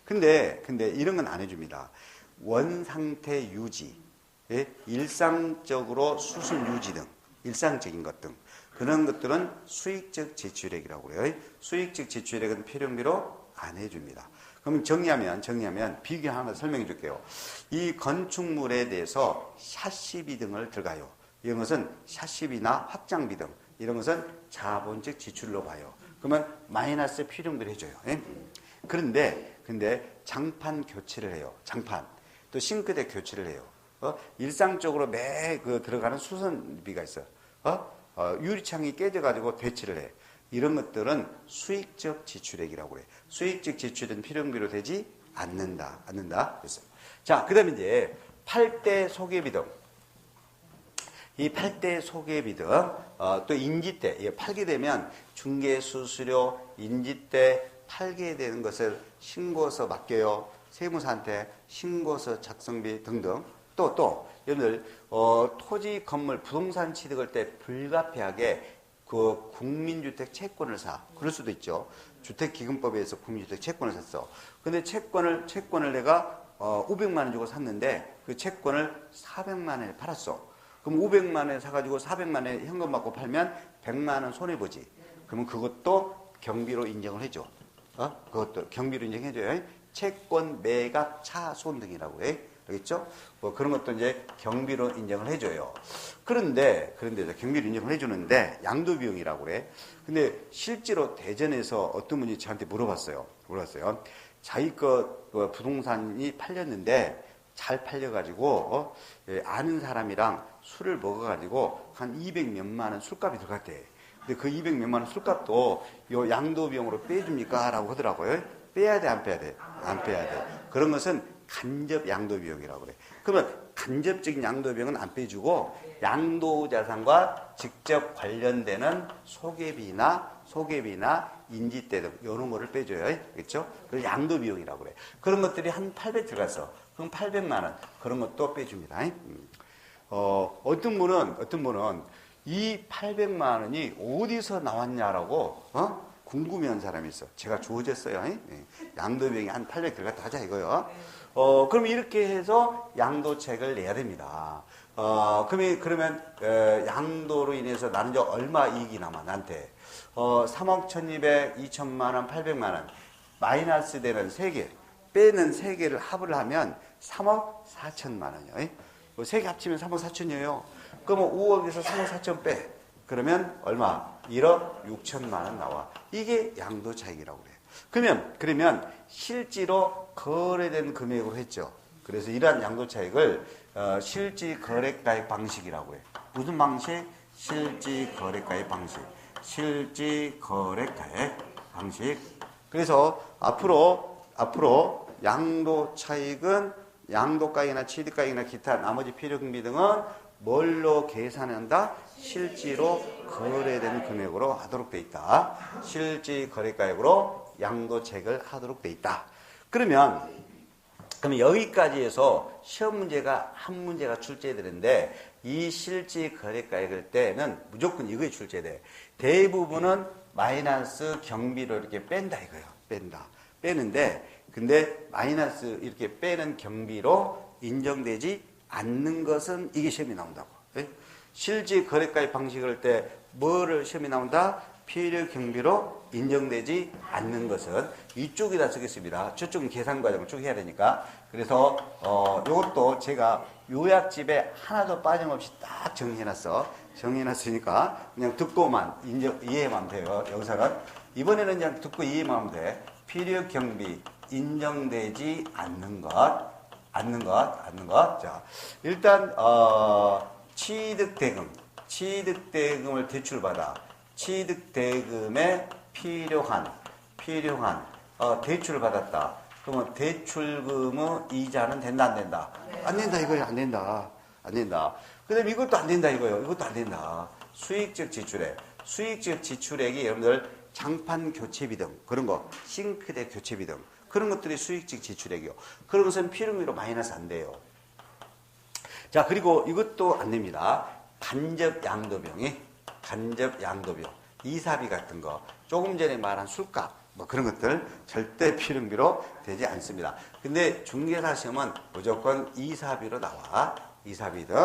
근데 이런 건 안 해줍니다. 원상태 유지, 일상적으로 수술 유지 등, 일상적인 것 등. 그런 것들은 수익적 지출액이라고 그래요. 수익적 지출액은 필요금비로 안 해줍니다. 그럼 정리하면 비교 하나 설명해 줄게요. 이 건축물에 대해서 샷시비 등을 들어가요. 이런 것은 샷시비나 확장비 등 이런 것은 자본적 지출로 봐요. 그러면 마이너스 필요금비를 해줘요. 근데 장판 교체를 해요. 또 싱크대 교체를 해요. 일상적으로 들어가는 수선비가 있어요. 유리창이 깨져가지고 대치를 해. 이런 것들은 수익적 지출액이라고 그래. 수익적 지출은 필요금비로 되지 않는다. 그랬어요. 자, 그 다음에 이제 8대 소개비등. 이 8대 소개비등, 또 인지대, 팔게 되면 중개수수료, 인지대 팔게 되는 것을 신고서 맡겨요. 세무사한테 신고서 작성비 등등. 또, 여러분들, 토지, 건물, 부동산 취득할 때 불가피하게 그 국민주택 채권을 사. 그럴 수도 있죠. 주택기금법에 의해서 국민주택 채권을 샀어. 근데 채권을 내가 500만 원 주고 샀는데 그 채권을 400만 원에 팔았어. 그럼 500만 원에 사가지고 400만 원에 현금 받고 팔면 100만 원 손해보지. 그러면 그것도 경비로 인정을 해줘. 그것도 경비로 인정해줘요. 채권 매각 차손 등이라고 해. 알겠죠? 뭐 그런 것도 이제 경비로 인정을 해줘요. 그런데 경비로 인정을 해주는데 양도비용이라고 그래. 근데 실제로 대전에서 어떤 분이 저한테 물어봤어요. 자기 거 부동산이 팔렸는데 잘 팔려가지고 아는 사람이랑 술을 먹어가지고 한 200몇만 원 술값이 들어갔대. 근데 그 200몇만 원 술값도 요 양도비용으로 빼줍니까? 라고 하더라고요. 빼야 돼, 안 빼야 돼? 안 빼야 돼. 그런 것은 간접 양도비용이라고 그래. 그러면 간접적인 양도비용은 안 빼주고 양도자산과 직접 관련되는 소개비나 인지대 등 이런 거를 빼줘요. 그렇죠? 그걸 양도비용이라고 그래. 그런 것들이 한 800 들어갔어. 그럼 800만 원 그런 것도 빼줍니다. 어떤 분은 이 800만 원이 어디서 나왔냐라고 궁금해하는 사람이 있어. 제가 주어졌어요. 양도비용이 한 800 들어갔다 하자 이거요. 그럼 이렇게 해서 양도책을 내야 됩니다. 그러면 양도로 인해서 나는 이제 얼마 이익이 남아 나한테 3억 1200, 2천만 원, 800만 원 마이너스 되는 3개 빼는 3개를 합을 하면 3억 4천만 원이요. 3개 합치면 3억 4천이에요. 그러면 5억에서 3억 4천 빼. 그러면 얼마? 1억 6천만 원 나와. 이게 양도차익이라고 그래요. 그러면 실제로 거래된 금액으로 했죠. 그래서 이러한 양도차익을 실지거래가액 방식이라고 해요. 무슨 방식? 실지거래가액 방식. 실지거래가액 방식. 그래서 앞으로 양도차익은 양도가액이나 취득가액이나 기타 나머지 필요금비 등은 뭘로 계산한다? 실지로 거래된 금액으로 하도록 돼 있다. 실지거래가액으로 양도책을 하도록 돼 있다. 그러면 여기까지 해서 시험 문제가 한 문제가 출제되는데 이 실지거래가액일 때는 무조건 이거에 출제돼. 대부분은 마이너스 경비로 이렇게 뺀다 이거예요. 빼는데 근데 마이너스 이렇게 빼는 경비로 인정되지 않는 것은 이게 시험이 나온다고. 실지거래가액 방식을 할 때 뭐를 시험이 나온다? 필요 경비로 인정되지 않는 것은 이쪽에다 쓰겠습니다. 저쪽은 계산 과정을 쭉 해야 되니까. 그래서 이것도 제가 요약집에 하나도 빠짐없이 딱 정리해놨으니까 그냥 듣고만 이해만 돼요. 여기서는 이번에는 그냥 듣고 이해만 하면 돼. 필요 경비 인정되지 않는 것. 자, 일단 취득대금을 대출받아. 취득대금에 필요한 대출을 받았다. 그러면 대출금의 이자는 된다, 안 된다? 안 된다, 이거예요. 안 된다. 그 다음에 이것도 안 된다, 이거예요. 이것도 안 된다. 수익적 지출액이 여러분들 장판 교체비 등, 그런 거, 싱크대 교체비 등, 그런 것들이 수익적 지출액이요. 그런 것은 필요미로 마이너스 안 돼요. 자, 그리고 이것도 안 됩니다. 간접 양도비용. 이사비 같은 거, 조금 전에 말한 술값, 뭐 그런 것들 절대 필요미로 되지 않습니다. 근데 중개사 시험은 무조건 이사비로 나와. 이사비 등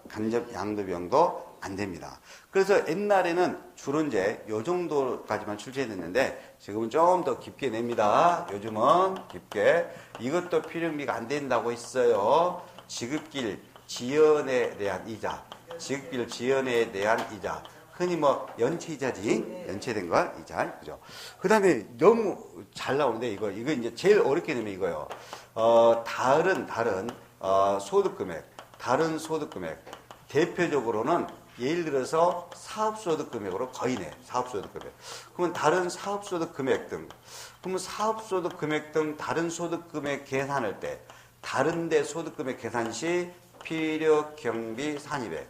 간접 양도비용도 안 됩니다. 그래서 옛날에는 주로 이제 요 정도까지만 출제했는데 지금은 좀 더 깊게 냅니다. 요즘은 깊게. 이것도 필요미가 안 된다고 했어요. 지급길 지연에 대한 이자. 흔히 뭐 연체이자지. 연체된 거 이자. 그죠? 그 다음에 너무 잘 나오는데 이거 이제 제일 어렵게 되면 이거요. 다른 소득 금액. 대표적으로는 예를 들어서 사업소득 금액으로 거의 내. 사업소득 금액. 그러면 다른 사업소득 금액 등. 그러면 사업소득 금액 등 다른 소득 금액 계산할 때 다른 데 소득 금액 계산 시 필요 경비 산입액.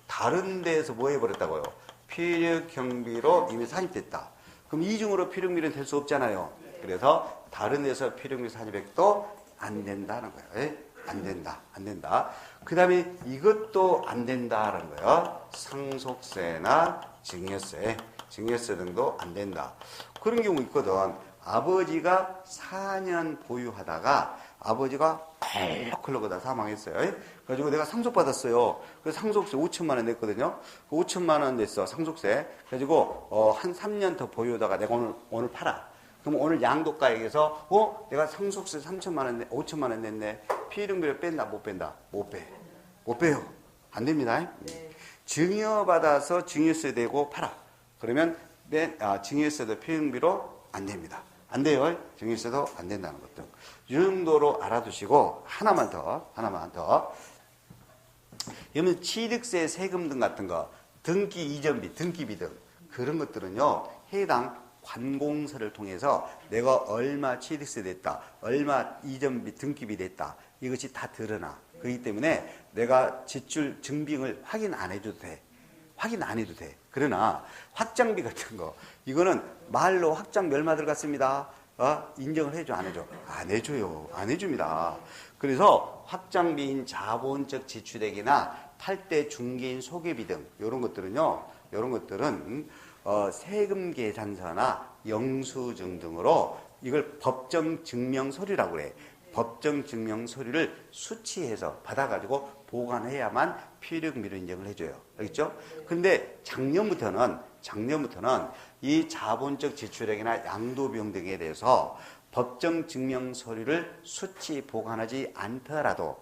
다른 데에서 뭐 해버렸다고요? 필요 경비로 이미 산입됐다. 그럼 이중으로 필요경비는 될 수 없잖아요. 그래서 다른 데서 필요경비 산입액도 안 된다는 거예요. 예? 안 된다. 안 된다. 그 다음에 이것도 안 된다는 거예요. 상속세나 증여세. 증여세 등도 안 된다. 그런 경우 있거든. 아버지가 4년 보유하다가 아버지가 퍽 흘러가다 사망했어요. 그래가지고 내가 상속받았어요. 그래서 상속세 5천만 원 냈거든요. 그 5천만 원 냈어. 상속세. 그래가지고 한 3년 더 보유하다가 내가 오늘 팔아. 그럼 오늘 양도가액에서 내가 상속세 3천만 원, 5천만 원 냈네. 필요경비를 뺀다, 못 뺀다? 못 빼. 못 빼요. 안 됩니다. 네. 증여받아서 증여세 내고 팔아. 그러면 증여세도 필요경비로 안 됩니다. 안 돼요. 증여세도 안 된다는 것도. 이 정도로 알아두시고 하나만 더. 그러면 취득세, 세금 등 같은 거, 등기 이전비, 등기비 등 그런 것들은요. 해당 관공서를 통해서 내가 얼마 취득세 냈다, 얼마 이전비, 등기비 냈다. 이것이 다 드러나. 그렇기 때문에 내가 지출 증빙을 확인 안 해도 돼. 확인 안 해도 돼. 그러나 확장비 같은 거 이거는 말로 확장비 얼마 들어갔습니다. 인정을 해줘 안 해줘? 안 해줘요. 안 해줍니다. 그래서 확장비인 자본적 지출액이나 탈대 중개인 소개비 등 이런 것들은요. 이런 것들은 세금 계산서나 영수증 등으로 이걸 법정 증명 서류라고 그래. 법정 증명 서류를 수치해서 받아가지고 보관해야만 필요경비로 인정을 해줘요. 알겠죠? 근데 작년부터는 이 자본적 지출액이나 양도비용 등에 대해서 법정 증명 서류를 수치 보관하지 않더라도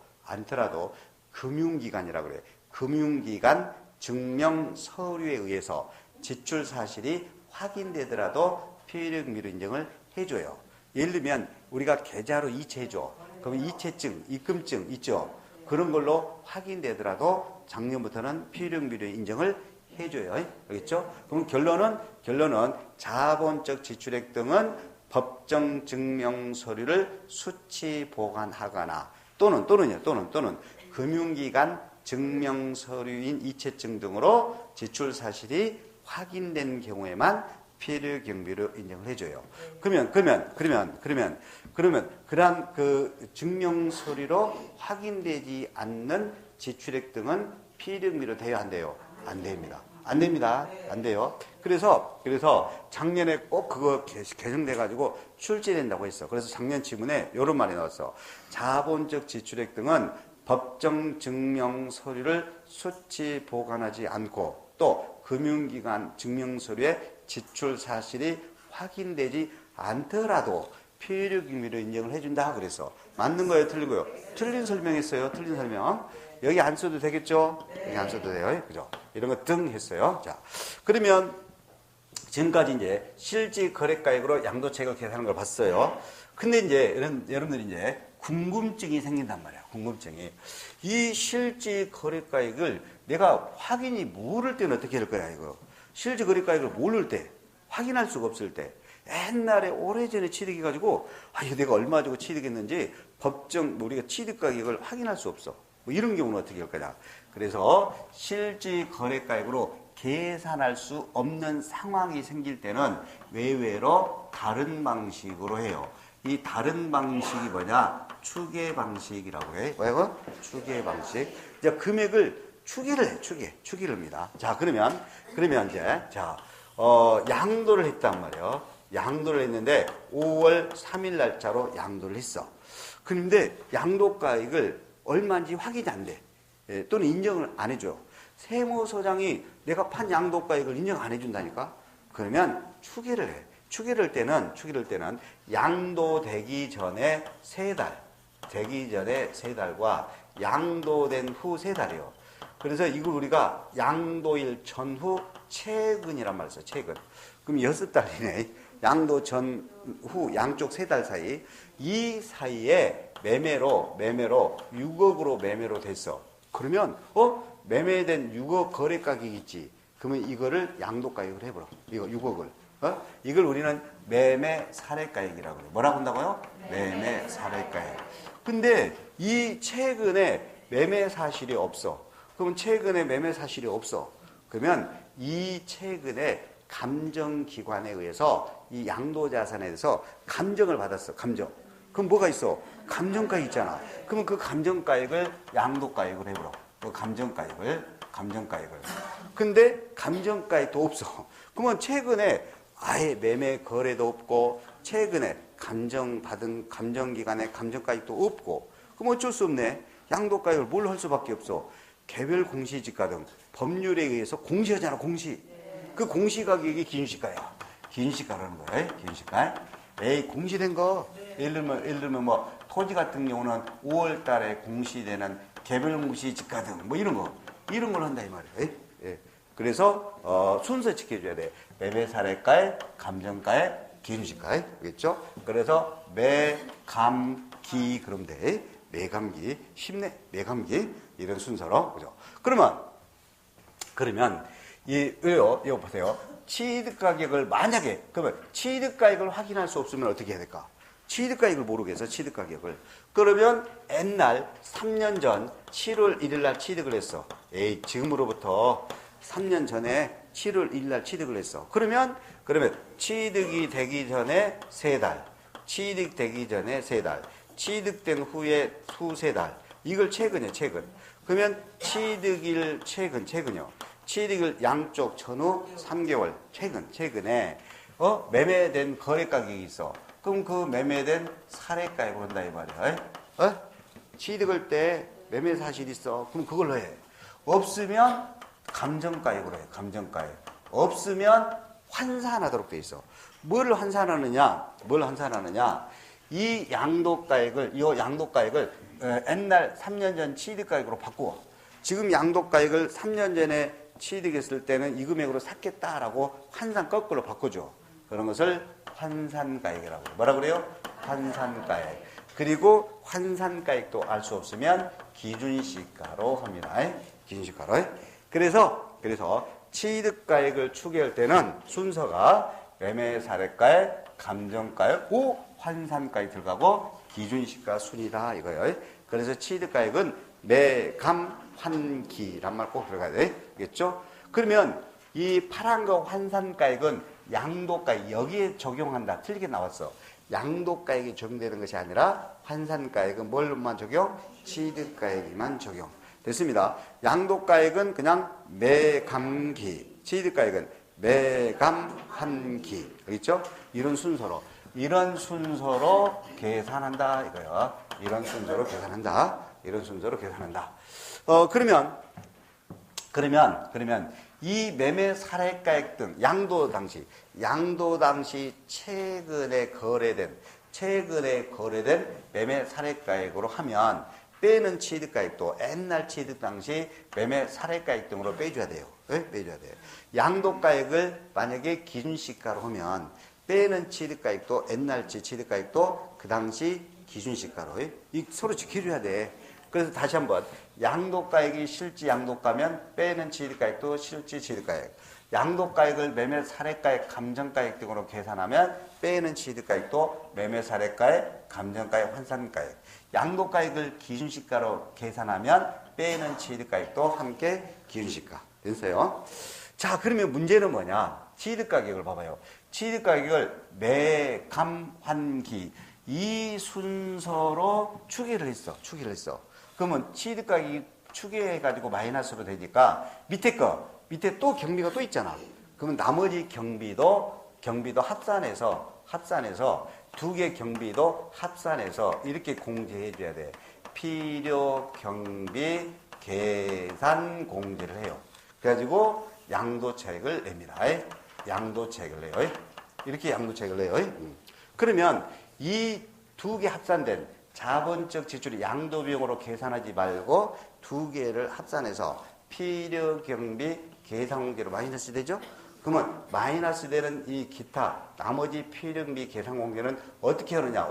금융기관이라고 그래. 금융기관 증명 서류에 의해서 지출 사실이 확인되더라도 필요경비로 인정을 해줘요. 예를 들면 우리가 계좌로 이체해줘. 그러면 이체증, 입금증 있죠. 그런 걸로 확인되더라도 작년부터는 필요경비로 인정을 해줘요. 알겠죠? 그럼 결론은 자본적 지출액 등은 법정 증명 서류를 수치 보관하거나 또는 금융기관 증명 서류인 이체증 등으로 지출 사실이 확인된 경우에만 필요경비로 인정을 해줘요. 그러면 그러한 그 증명 서류로 확인되지 않는 지출액 등은 필요경비로 돼야 한대요. 안 됩니다. 안 됩니다. 안 돼요. 그래서 작년에 꼭 그거 개정돼가지고 출제된다고 했어. 그래서 작년 지문에 이런 말이 나왔어. 자본적 지출액 등은 법정 증명 서류를 수치 보관하지 않고 또 금융기관 증명 서류에 지출 사실이 확인되지 않더라도 필요경비로 인정을 해준다. 그래서 맞는 거예요, 틀린 거예요? 틀린 설명했어요. 틀린 설명. 여기 안 써도 되겠죠? 여기 안 써도 돼요. 그죠? 이런 거 등 했어요. 자, 그러면 지금까지 이제 실질 거래가액으로 양도차익을 계산하는 걸 봤어요. 근데 이제 여러분들이 이제 궁금증이 생긴단 말이야. 궁금증이. 이 실질 거래가액을 내가 확인이 모를 때는 어떻게 할 거야, 이거? 실질 거래가액을 모를 때, 확인할 수가 없을 때, 옛날에 오래전에 취득해가지고, 이거 내가 얼마 주고 취득했는지 우리가 취득가격을 확인할 수 없어. 뭐 이런 경우는 어떻게 할 거냐. 그래서 실질 거래가액으로 계산할 수 없는 상황이 생길 때는 외외로 다른 방식으로 해요. 이 다른 방식이 뭐냐? 추계 방식이라고 해. 뭐야? 추계 방식. 이제 금액을 추계를 해. 추계를 합니다. 자, 그러면 이제 양도를 했단 말이에요. 양도를 했는데 5월 3일 날짜로 양도를 했어. 그런데 양도가액을 얼마인지 확인이 안 돼. 또는 인정을 안 해줘. 세무서장이 내가 판 양도가액을 인정 안 해준다니까? 그러면 추계를 해. 추계를 할 때는 양도되기 전에 3달, 되기 전에 3달과 양도된 후 3달이요. 그래서 이걸 우리가 양도일 전후 최근이란 말을 써요. 최근. 그럼 6달이네. 양도 전후 양쪽 3달 사이. 이 사이에 매매로 6억으로 매매로 됐어. 그러면 매매된 6억 거래 가격이 있지. 그러면 이거를 양도가액을 해버려. 이거 6억을. 이걸 우리는 매매 사례가액이라고 그래요. 뭐라고 한다고요? 매매 사례가액. 근데 이 최근에 매매 사실이 없어. 그러면 최근에 매매 사실이 없어. 그러면 이 최근에 감정기관에 의해서 이 양도자산에 대해서 감정을 받았어. 감정. 그럼 뭐가 있어? 감정가액 있잖아. 그러면 그 감정가액을 양도가액을 해버려. 그 감정가액을. 근데 감정가액도 없어. 그러면 최근에 아예 매매 거래도 없고 최근에 감정받은 감정기관에 감정가액도 없고 그럼 어쩔 수 없네. 양도가액을 뭘 할 수밖에 없어. 개별 공시지가 등 법률에 의해서 공시하잖아. 공시. 그 공시가격이 기준시가야. 기준시가라는 거야. 기준시가. 공시된 거. 예를 들면 뭐 토지 같은 경우는 5월 달에 공시되는 개별 공시지가 등 뭐 이런 걸 한다 이 말이야. 예. 그래서 순서 지켜줘야 돼. 매매 사례가액, 감정가액, 기준시가액. 알겠죠? 그래서 매감기 그러면 돼. 매감기. 쉽네. 매감기. 이런 순서로. 그죠? 그러면 이거 보세요. 취득가격을 만약에 그러면 취득가격을 확인할 수 없으면 어떻게 해야 될까? 취득가격을 모르겠어. 취득가격을. 그러면 옛날 3년 전 7월 1일 날 취득을 했어. 지금으로부터 3년 전에 7월 1일 날 취득을 했어. 그러면 취득이 되기 전에 3달, 취득되기 전에 3달, 취득된 후에 두세 달. 이걸 최근이야, 최근. 그러면 취득일 최근이요. 취득일 양쪽 전후 3개월, 최근에 매매된 거래 가격이 있어. 그럼 그 매매된 사례가액으로 한다 이 말이야. 취득할 때 매매 사실이 있어. 그럼 그걸로 해. 없으면 감정가액으로 해. 감정가액. 없으면 환산하도록 돼 있어. 뭘 환산하느냐? 이 양도가액을 옛날 3년 전 취득가액으로 바꾸어. 지금 양도가액을 3년 전에 취득했을 때는 이 금액으로 샀겠다라고 환산 거꾸로 바꿔줘. 그런 것을 환산가액이라고 해요. 뭐라 그래요? 환산가액. 그리고 환산가액도 알 수 없으면 기준시가로 합니다. 기준시가로. 그래서 취득가액을 추계할 때는 순서가 매매사례가액, 감정가액, 환산가액 들어가고 기준시가 순이다 이거예요. 그래서 취득가액은 매감환기란 말 꼭 들어가야 돼. 알겠죠? 그러면 이 파란 거 환산가액은 양도가액 여기에 적용한다. 틀리게 나왔어. 양도가액이 적용되는 것이 아니라 환산가액은 뭘로만 적용? 취득가액만 적용. 됐습니다. 양도가액은 그냥 매감기, 취득가액은 매감환기. 알겠죠? 이런 순서로 계산한다 이거야. 이런 순서로 계산한다. 그러면 이 매매 사례가액 등 양도 당시 최근에 거래된 매매 사례가액으로 하면 빼는 취득가액도 옛날 취득 당시 매매 사례가액 등으로 빼줘야 돼요. 빼줘야 돼요. 양도가액을 만약에 기준시가로 하면 빼는 취득가액도 옛날 취득가액도 그 당시 기준시가로 서로 지켜줘야 돼. 그래서 다시 한번 양도가액이 실지 양도가면 빼는 취득가액도 실지 취득가액. 양도가액을 매매 사례가액, 감정가액 등으로 계산하면 빼는 취득가액도 매매 사례가액, 감정가액, 환산가액. 양도가액을 기준시가로 계산하면 빼는 취득가액도 함께 기준시가. 됐어요? 자, 그러면 문제는 뭐냐? 취득가격을 봐봐요. 취득가격을 매감환기 이 순서로 추계를 했어. 그러면 취득가격이 추계해가지고 마이너스로 되니까 밑에 또 경비가 또 있잖아. 그러면 나머지 경비도 합산해서 두 개 경비도 합산해서 이렇게 공제해줘야 돼. 필요 경비 계산 공제를 해요. 그래가지고 양도차익을 냅니다. 양도차익을 내요. 이렇게 양도차익을 내요. 그러면 이 두 개 합산된 자본적 지출이 양도비용으로 계산하지 말고 두 개를 합산해서 필요경비 계산공제로 마이너스 되죠? 그러면 마이너스 되는 이 기타 나머지 필요경비 계산공제는 어떻게 하느냐?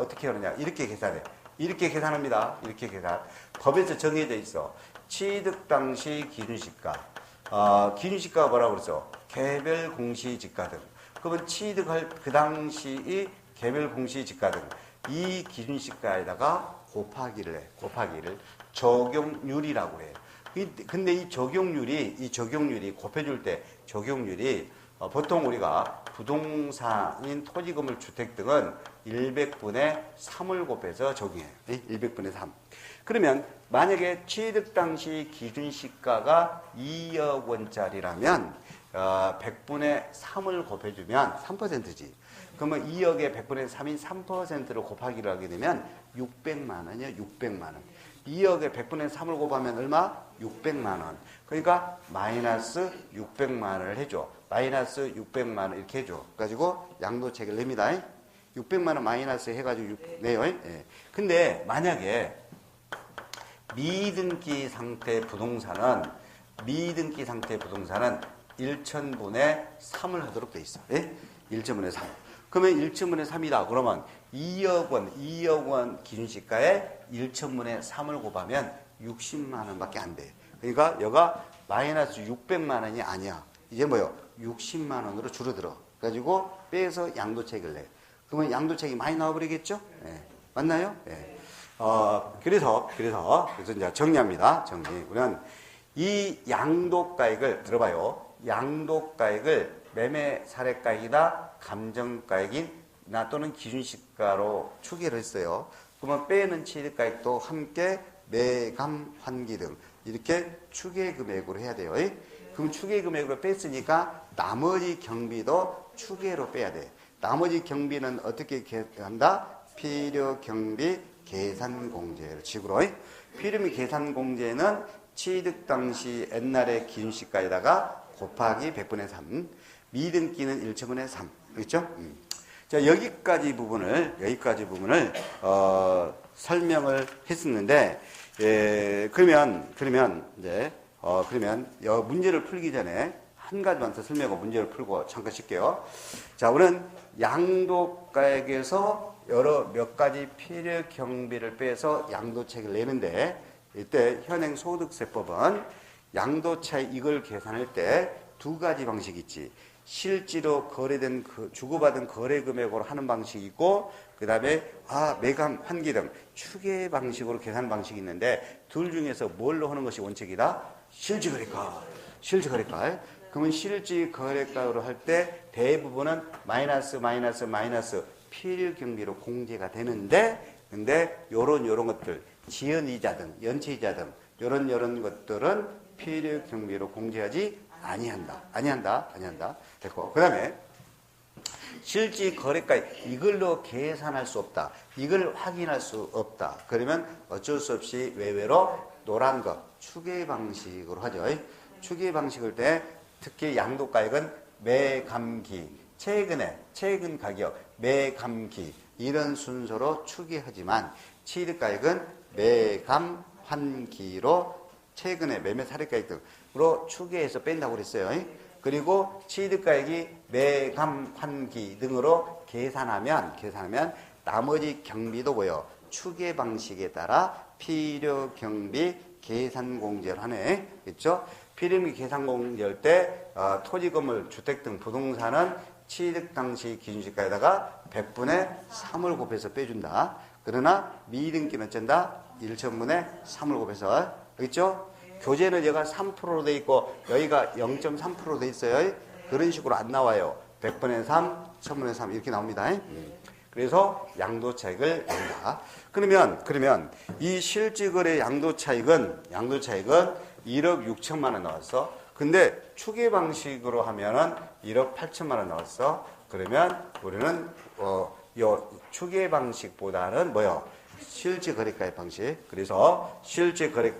이렇게 계산해. 이렇게 계산합니다. 이렇게 계산. 법에서 정해져 있어. 취득 당시 기준시가. 기준시가가 뭐라고 그랬어? 개별 공시지가 등. 그러면 취득할 그 당시 개별 공시지가 등. 이 기준시가에다가 곱하기를 해. 곱하기를. 적용률이라고 해. 근데 이 적용률이 곱해줄 때 적용률이 보통 우리가 부동산인 토지건물 주택 등은 100분의 3을 곱해서 적용해요. 100분의 3. 그러면 만약에 취득 당시 기준시가가 2억 원짜리라면 100분의 3을 곱해주면 3%지. 그러면 2억에 100분의 3인 3%를 곱하기를 하게 되면 600만 원이요. 600만 원. 2억에 100분의 3을 곱하면 얼마? 600만 원. 그러니까 마이너스 600만 원을 해줘. 마이너스 600만 원 이렇게 해줘. 가지고 양도책을 냅니다. 600만 원 마이너스 해가지고 내요. 예. 근데 만약에 미등기 상태 부동산은 1천분의 3을 하도록 돼 있어. 예? 1천분의 3. 그러면 1천분의 3이다. 그러면 2억 원 기준시가에 1천분의 3을 곱하면 60만 원밖에 안 돼. 그러니까 여가 마이너스 600만 원이 아니야. 이제 뭐요? 60만 원으로 줄어들어. 가지고 빼서 양도책을 내. 그러면 양도책이 많이 나와버리겠죠? 예. 맞나요? 예. 그래서 이제 정리합니다. 정리. 우리는 이 양도가액을 들어봐요. 양도가액을 매매 사례가액이나 감정가액이나 또는 기준시가로 추계를 했어요. 그러면 빼는 취득가액도 함께 매감 환기 등 이렇게 추계금액으로 해야 돼요. 그럼 추계금액으로 뺐으니까 나머지 경비도 추계로 빼야 돼. 나머지 경비는 어떻게 한다? 필요경비 계산공제를 식으로. 필요미 계산공제는 취득 당시 옛날의 기준시가에다가 곱하기 100분의 3. 미등기는 1천분의 3. 그렇죠? 자, 여기까지 부분을 설명을 했었는데, 그러면 문제를 풀기 전에 한 가지만 더 설명하고 문제를 풀고 잠깐 쉴게요. 자, 우리는 양도가액에서 여러 몇 가지 필요 경비를 빼서 양도책을 내는데, 이때 현행 소득세법은 양도차익 이걸 계산할 때 두 가지 방식이 있지. 실제로 거래된 주고받은 거래 금액으로 하는 방식이 있고, 그 다음에 매감 환기 등 추계 방식으로 계산 방식이 있는데, 둘 중에서 뭘로 하는 것이 원칙이다? 실질거래가. 그러면 실질거래가로 할 때 대부분은 마이너스 필요경비로 공제가 되는데, 근데 요런 것들 지연이자 등 연체이자 등 요런 것들은 필요경비로 공제하지 아니한다. 됐고, 그 다음에 실질거래가 이걸로 계산할 수 없다. 이걸 확인할 수 없다. 그러면 어쩔 수 없이 외외로 노란 거 추계 방식으로 하죠. 추계 방식일 때 특히 양도가액은 매감기, 최근 가격, 매감기 이런 순서로 추계하지만 취득가액은 매감 환기로 최근에 매매 사례가액 등으로 추계해서 뺀다고 그랬어요. 그리고 취득가액이 매감 환기 등으로 계산하면 나머지 경비도 뭐요? 추계 방식에 따라 필요 경비 계산 공제를 하네. 그렇죠? 필요경비 계산 공제할 때 토지 건물 주택 등 부동산은 취득 당시 기준시가에다가 100분의 3을 곱해서 빼준다. 그러나 미등기는 어쩐다? 1천분의 3을 곱해서. 그렇죠? 교재는 여기가 3%로 돼 있고 여기가 0.3%로 돼 있어요. 그런 식으로 안 나와요. 100분의 3, 1000분의 3 이렇게 나옵니다. 그래서 양도차익을 낸다. 그러면 이 실질거래 양도차익은 1억 6천만 원 나왔어. 근데 추계 방식으로 하면은 1억 8천만 원 나왔어. 그러면 우리는 요 추계 방식보다는 뭐요? 실질거래가액 방식. 그래서 실질거래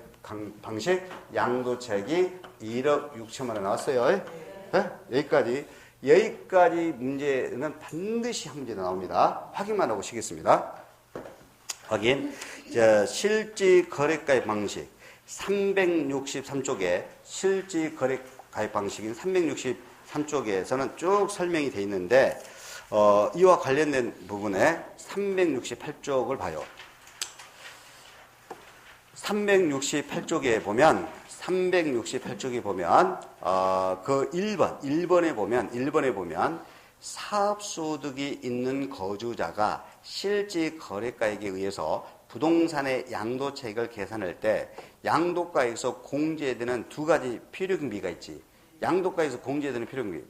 방식 양도차익이 1억 6천만 원 나왔어요. 네? 여기까지 문제는 반드시 한 문제 나옵니다. 확인만 하고 쉬겠습니다. 확인. 자, 실질거래가액 방식 363쪽에 실질거래가액 방식인 363쪽에서는 쭉 설명이 되어 있는데 이와 관련된 부분에 368쪽을 봐요. 368쪽에 보면 그 1번에 보면 사업소득이 있는 거주자가 실질 거래가액에 의해서 부동산의 양도 차익을 계산할 때 양도가에서 공제되는 두 가지 필요경비가 있지. 양도가에서 공제되는 필요경비,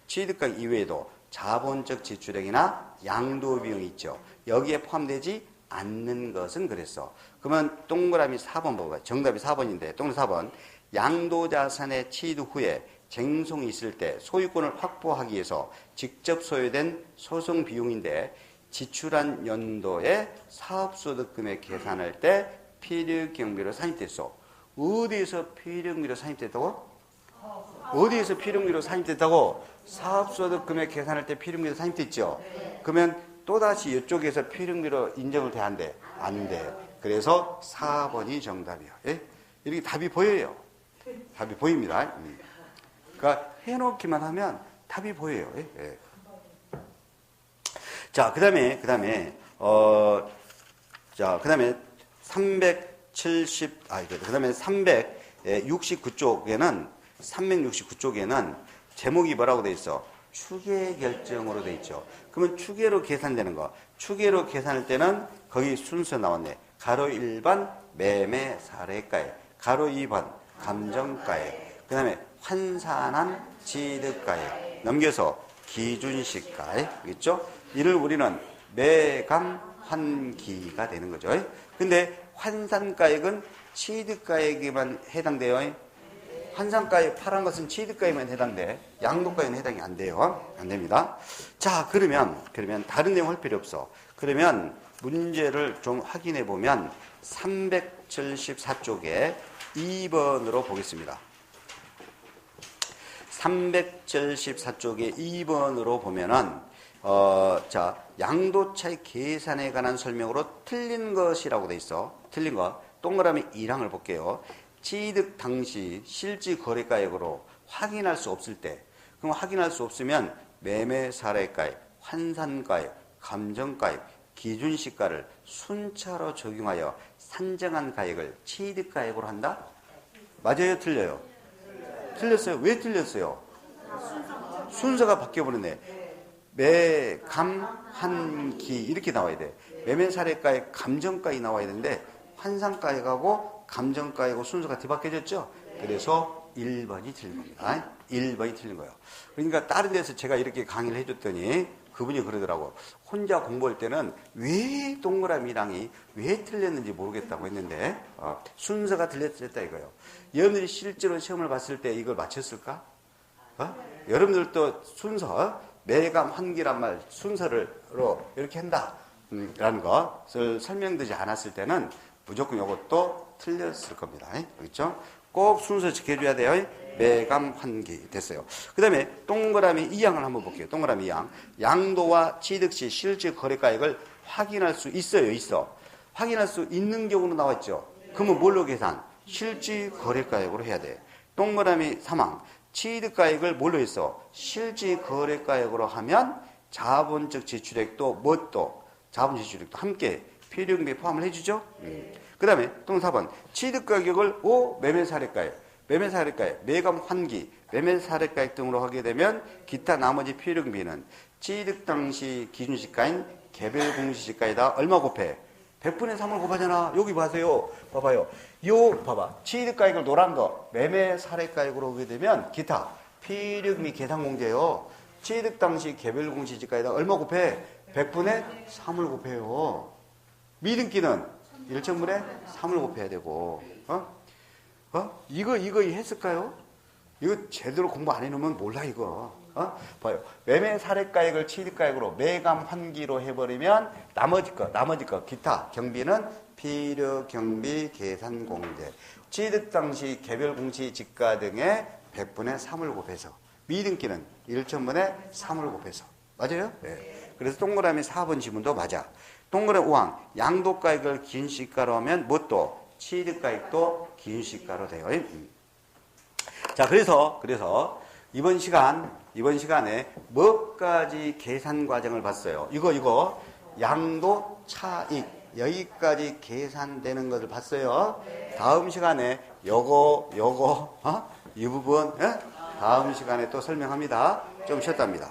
취득가액 이외에도 자본적 지출액이나 양도 비용이 있죠. 여기에 포함되지 않는 것은 그랬어. 그러면 동그라미 4번 보고 정답이 4번인데 동그라미 4번 양도자산의 취득 후에 쟁송이 있을 때 소유권을 확보하기 위해서 직접 소요된 소송 비용인데 지출한 연도에 사업소득금액 계산할 때 필요경비로 산입됐어. 어디에서 필요경비로 산입됐다고? 어디에서 필요경비로 산입됐다고? 사업소득금액 계산할 때 필요경비로 산입됐죠. 그러면 또다시 이쪽에서 필요경비로 인정을 돼야 안 돼? 안 돼. 그래서 4번이 정답이야. 예? 이렇게 답이 보여요. 답이 보입니다. 그러니까 해놓기만 하면 답이 보여요. 예? 예. 자, 그 다음에 369쪽에는 제목이 뭐라고 돼 있어? 추계 결정으로 돼 있죠. 그러면 추계로 계산되는 거. 추계로 계산할 때는 거기 순서 나왔네. 가로 1번 매매 사례가액, 가로 2번 감정가액, 그 다음에 환산한 취득가액, 넘겨서 기준시가액, 있죠? 이를 우리는 매감 환기가 되는 거죠. 근데 환산가액은 취득가액에만 해당돼요. 환산가액 파란 것은 취득가액에만 해당돼. 양도가액은 해당이 안 돼요. 안 됩니다. 자, 그러면 다른 내용 할 필요 없어. 그러면 문제를 좀 확인해 보면 374쪽에 2번으로 보겠습니다. 374쪽에 2번으로 보면은 양도차익 계산에 관한 설명으로 틀린 것이라고 돼 있어. 틀린 거. 동그라미 1항을 볼게요. 취득 당시 실질 거래가액으로 확인할 수 없을 때, 그럼 확인할 수 없으면 매매 사례가액, 환산가액, 감정가액, 기준시가를 순차로 적용하여 산정한 가액을 취득가액으로 한다? 맞아요? 틀려요? 틀렸어요. 왜 틀렸어요? 순서가 바뀌어버렸네. 매감환기 이렇게 나와야 돼. 매매사례가액, 감정가액이 나와야 되는데 환산가액하고 감정가액하고 순서가 뒤바뀌어졌죠? 그래서 1번이 틀린 겁니다. 1번이 틀린 거예요. 그러니까 다른 데서 제가 이렇게 강의를 해줬더니 그분이 그러더라고. 혼자 공부할 때는 왜 동그라미랑이 왜 틀렸는지 모르겠다고 했는데 순서가 틀렸다 이거예요. 여러분들이 실제로 시험을 봤을 때 이걸 맞췄을까? 여러분들도 순서, 매감 환기란 말 순서로 이렇게 한다 라는 것을 설명되지 않았을 때는 무조건 이것도 틀렸을 겁니다. 그렇죠? 꼭 순서 지켜줘야 돼요. 매감 환기 됐어요. 그 다음에 동그라미 2항을 한번 볼게요. 동그라미 2항. 양도와 취득 시 실질 거래가액을 확인할 수 있어요. 있어. 확인할 수 있는 경우는 나왔죠. 그러면 뭘로 계산? 실질 거래가액으로 해야 돼. 동그라미 3항. 취득가액을 뭘로 했어? 실질 거래가액으로 하면 자본적 지출액도 뭣도 자본 지출액도 함께 필요경비에 포함을 해주죠. 그 다음에 또 4번 취득가격을 매매사례가액, 매매사례가액, 매감 환기, 매매사례가액 등으로 하게 되면 기타 나머지 필요경비는 취득 당시 기준시가인 개별공시시가에다 얼마 곱해? 100분의 3을 곱하잖아. 여기 봐세요. 봐봐요. 봐봐. 취득가액을 노란 거 매매사례가액으로 하게 되면 기타 필요경비 계산공제요. 취득 당시 개별공시지가에다 얼마 곱해? 100분의 3을 곱해요. 미등기는 1천분의 3을 곱해야 되고, 이거 했을까요? 이거 제대로 공부 안 해놓으면 몰라, 이거. 봐요. 매매 사례가액을 취득가액으로 매감 환기로 해버리면 나머지 거, 기타 경비는 필요 경비 계산 공제. 취득 당시 개별 공시 지가 등의 100분의 3을 곱해서. 미등기는 1천분의 3을 곱해서. 맞아요? 네. 그래서 동그라미 4번 지문도 맞아. 동그라미 5항. 양도가액을 기준시가로 하면 뭣도? 취득가액도 기준시가로 돼요. 자, 그래서 이번 시간에 몇 가지 계산 과정을 봤어요. 이거 양도 차익 여기까지 계산되는 것을 봤어요. 다음 시간에 요거 이 부분 다음 시간에 또 설명합니다. 좀 쉬었답니다.